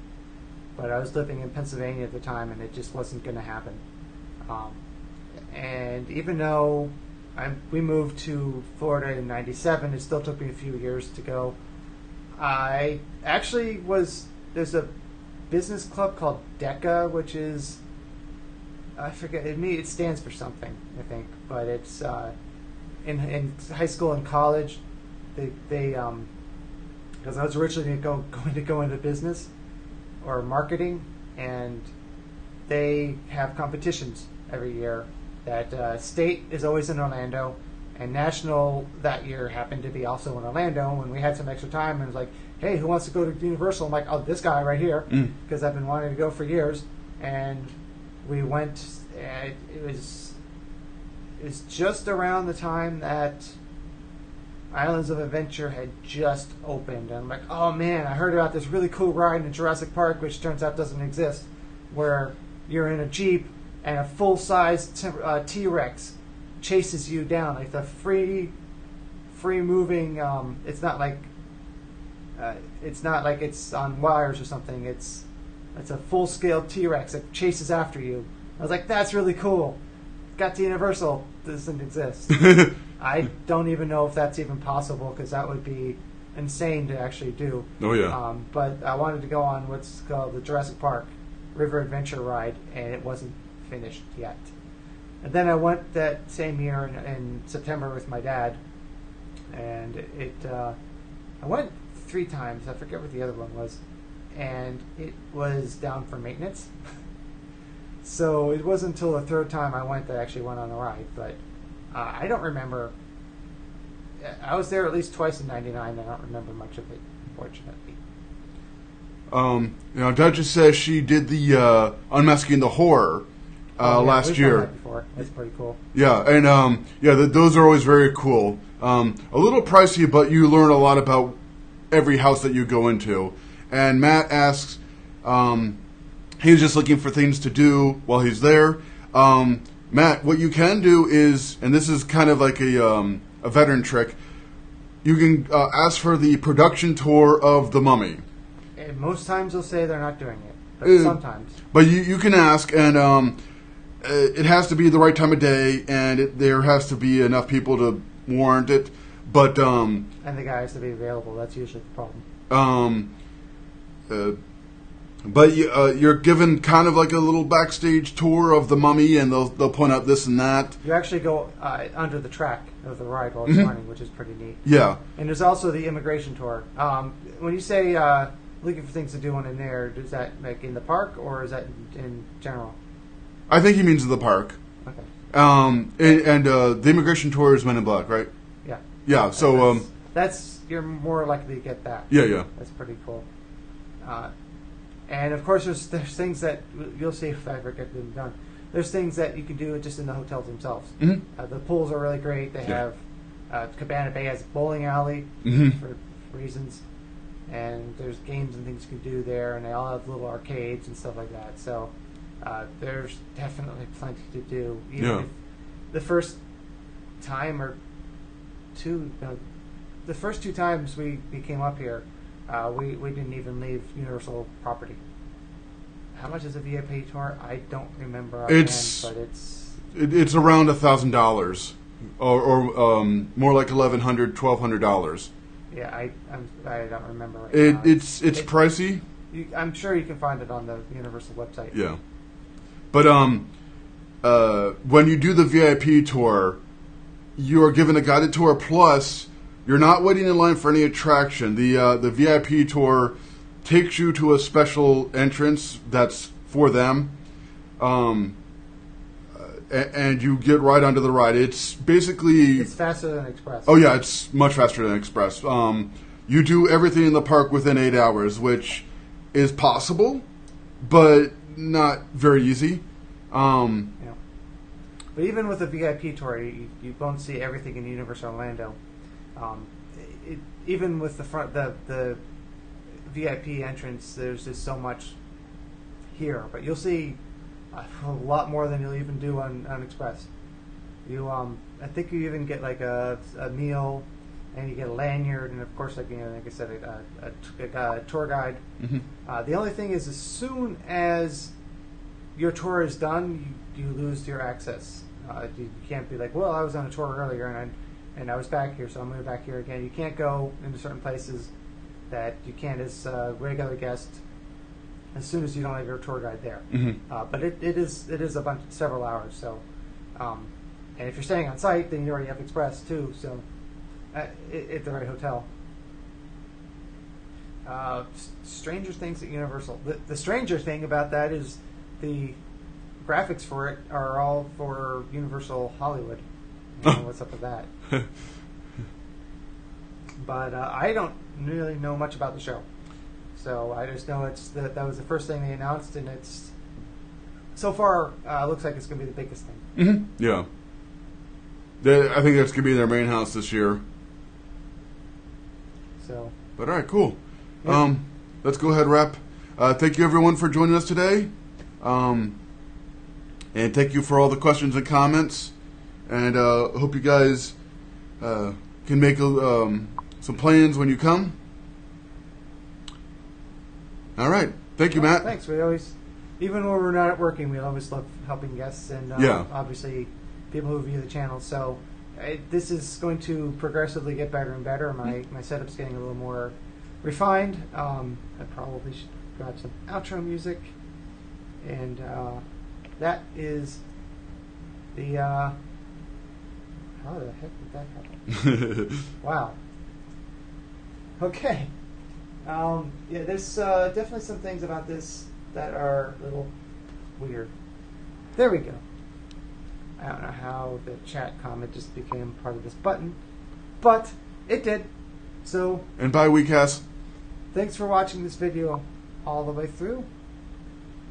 but I was living in Pennsylvania at the time, and it just wasn't going to happen. And even though we moved to Florida in '97, it still took me a few years to go. I actually was. There's a business club called DECA, which is, I forget. It stands for something, I think, but it's in high school and college. They because I was originally going to go into business or marketing, and they have competitions every year. That state is always in Orlando, and national that year happened to be also in Orlando. And we had some extra time, and it was like, hey, who wants to go to Universal? I'm like, oh, this guy right here, because I've been wanting to go for years. And we went. And it was just around the time that Islands of Adventure had just opened. And I'm like, oh man, I heard about this really cool ride in Jurassic Park, which turns out doesn't exist, where you're in a Jeep and a full-size T-Rex chases you down. Like the free moving. It's not like it's on wires or something. It's a full-scale T-Rex that chases after you. I was like, that's really cool. Got to Universal. Doesn't exist. I don't even know if that's even possible, because that would be insane to actually do. Oh yeah. But I wanted to go on what's called the Jurassic Park River Adventure ride, and it wasn't finished yet. And then I went that same year in September with my dad, and I went 3 times. I forget what the other one was, and it was down for maintenance. So it wasn't until the 3rd time I went that I actually went on the ride. But I don't remember. I was there at least twice in '99. I don't remember much of it, unfortunately. Dad just says she did the Unmasking the Horror last we've year. done that before. That's pretty cool. Yeah, and those are always very cool. A little pricey, but you learn a lot about every house that you go into. And Matt asks, he was just looking for things to do while he's there. Matt, what you can do is, and this is kind of like a veteran trick, you can ask for the production tour of The Mummy. And most times they'll say they're not doing it, but sometimes. But you can ask, and it has to be the right time of day, and there has to be enough people to warrant it. But and the guy has to be available. That's usually the problem. But you're given kind of like a little backstage tour of The Mummy, and they'll point out this and that. You actually go under the track of the ride while it's running, which is pretty neat. Yeah. And there's also the immigration tour. When you say looking for things to do in there, is that like in the park, or is that in general? I think he means in the park. Okay. And the immigration tour is Men in Black, right? Yeah. Yeah. So that's you're more likely to get that. Yeah. That's pretty cool. And of course, there's things that you'll see if I forget them done. There's things that you can do just in the hotels themselves. Mm-hmm. The pools are really great. They have Cabana Bay has a bowling alley for reasons, and there's games and things you can do there, and they all have little arcades and stuff like that. So there's definitely plenty to do. Even if the first time or two, the first 2 times we came up here. We didn't even leave Universal property. How much is a VIP tour? I don't remember. But it's around $1,000, or more like $1,100, $1,200. Yeah, I don't remember. Right now. It's pricey. I'm sure you can find it on the Universal website. Yeah, but when you do the VIP tour, you are given a guided tour plus. You're not waiting in line for any attraction. The VIP tour takes you to a special entrance that's for them, and you get right onto the ride. It's basically... It's faster than Express. Oh, yeah, it's much faster than Express. You do everything in the park within 8 hours, which is possible, but not very easy. Yeah. But even with a VIP tour, you won't see everything in Universal Orlando. Even with the VIP entrance, there's just so much here. But you'll see a lot more than you'll even do on Express. I think you even get like a meal, and you get a lanyard, and of course, like I said, a tour guide. Mm-hmm. The only thing is, as soon as your tour is done, you lose your access. You can't be like, well, I was on a tour earlier, and I was back here, so I'm going back here again. You can't go into certain places that you can as a regular guest as soon as you don't have your tour guide there. But it is several hours. So, and if you're staying on site, then you already have express too. So, at the right hotel. Stranger Things at Universal. The stranger thing about that is the graphics for it are all for Universal Hollywood. I don't know what's up with that. But I don't really know much about the show. So I just know that was the first thing they announced, and it's so far looks like it's going to be the biggest thing. Yeah. I think that's going to be their main house this year. So. But all right, cool. Yeah. Let's go ahead and wrap. Thank you, everyone, for joining us today. And thank you for all the questions and comments. And hope you guys can make some plans when you come. All right. Thank you, Matt. Thanks. We always, even when we're not working, we always love helping guests and obviously people who view the channel. So this is going to progressively get better and better. My setup's getting a little more refined. I probably should grab some outro music. And that is the... how the heck did that happen? Wow. Okay. Yeah, there's definitely some things about this that are a little weird. There we go. I don't know how the chat comment just became part of this button, but it did. So. And bye, WeCast. Thanks for watching this video all the way through,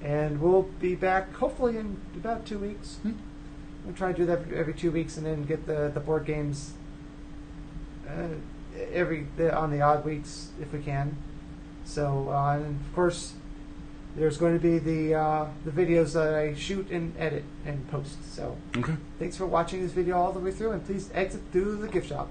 and we'll be back hopefully in about 2 weeks. We'll try to do that every 2 weeks, and then get the board games on the odd weeks if we can. So, and of course, there's going to be the videos that I shoot and edit and post. So, okay. Thanks for watching this video all the way through, and please exit through the gift shop.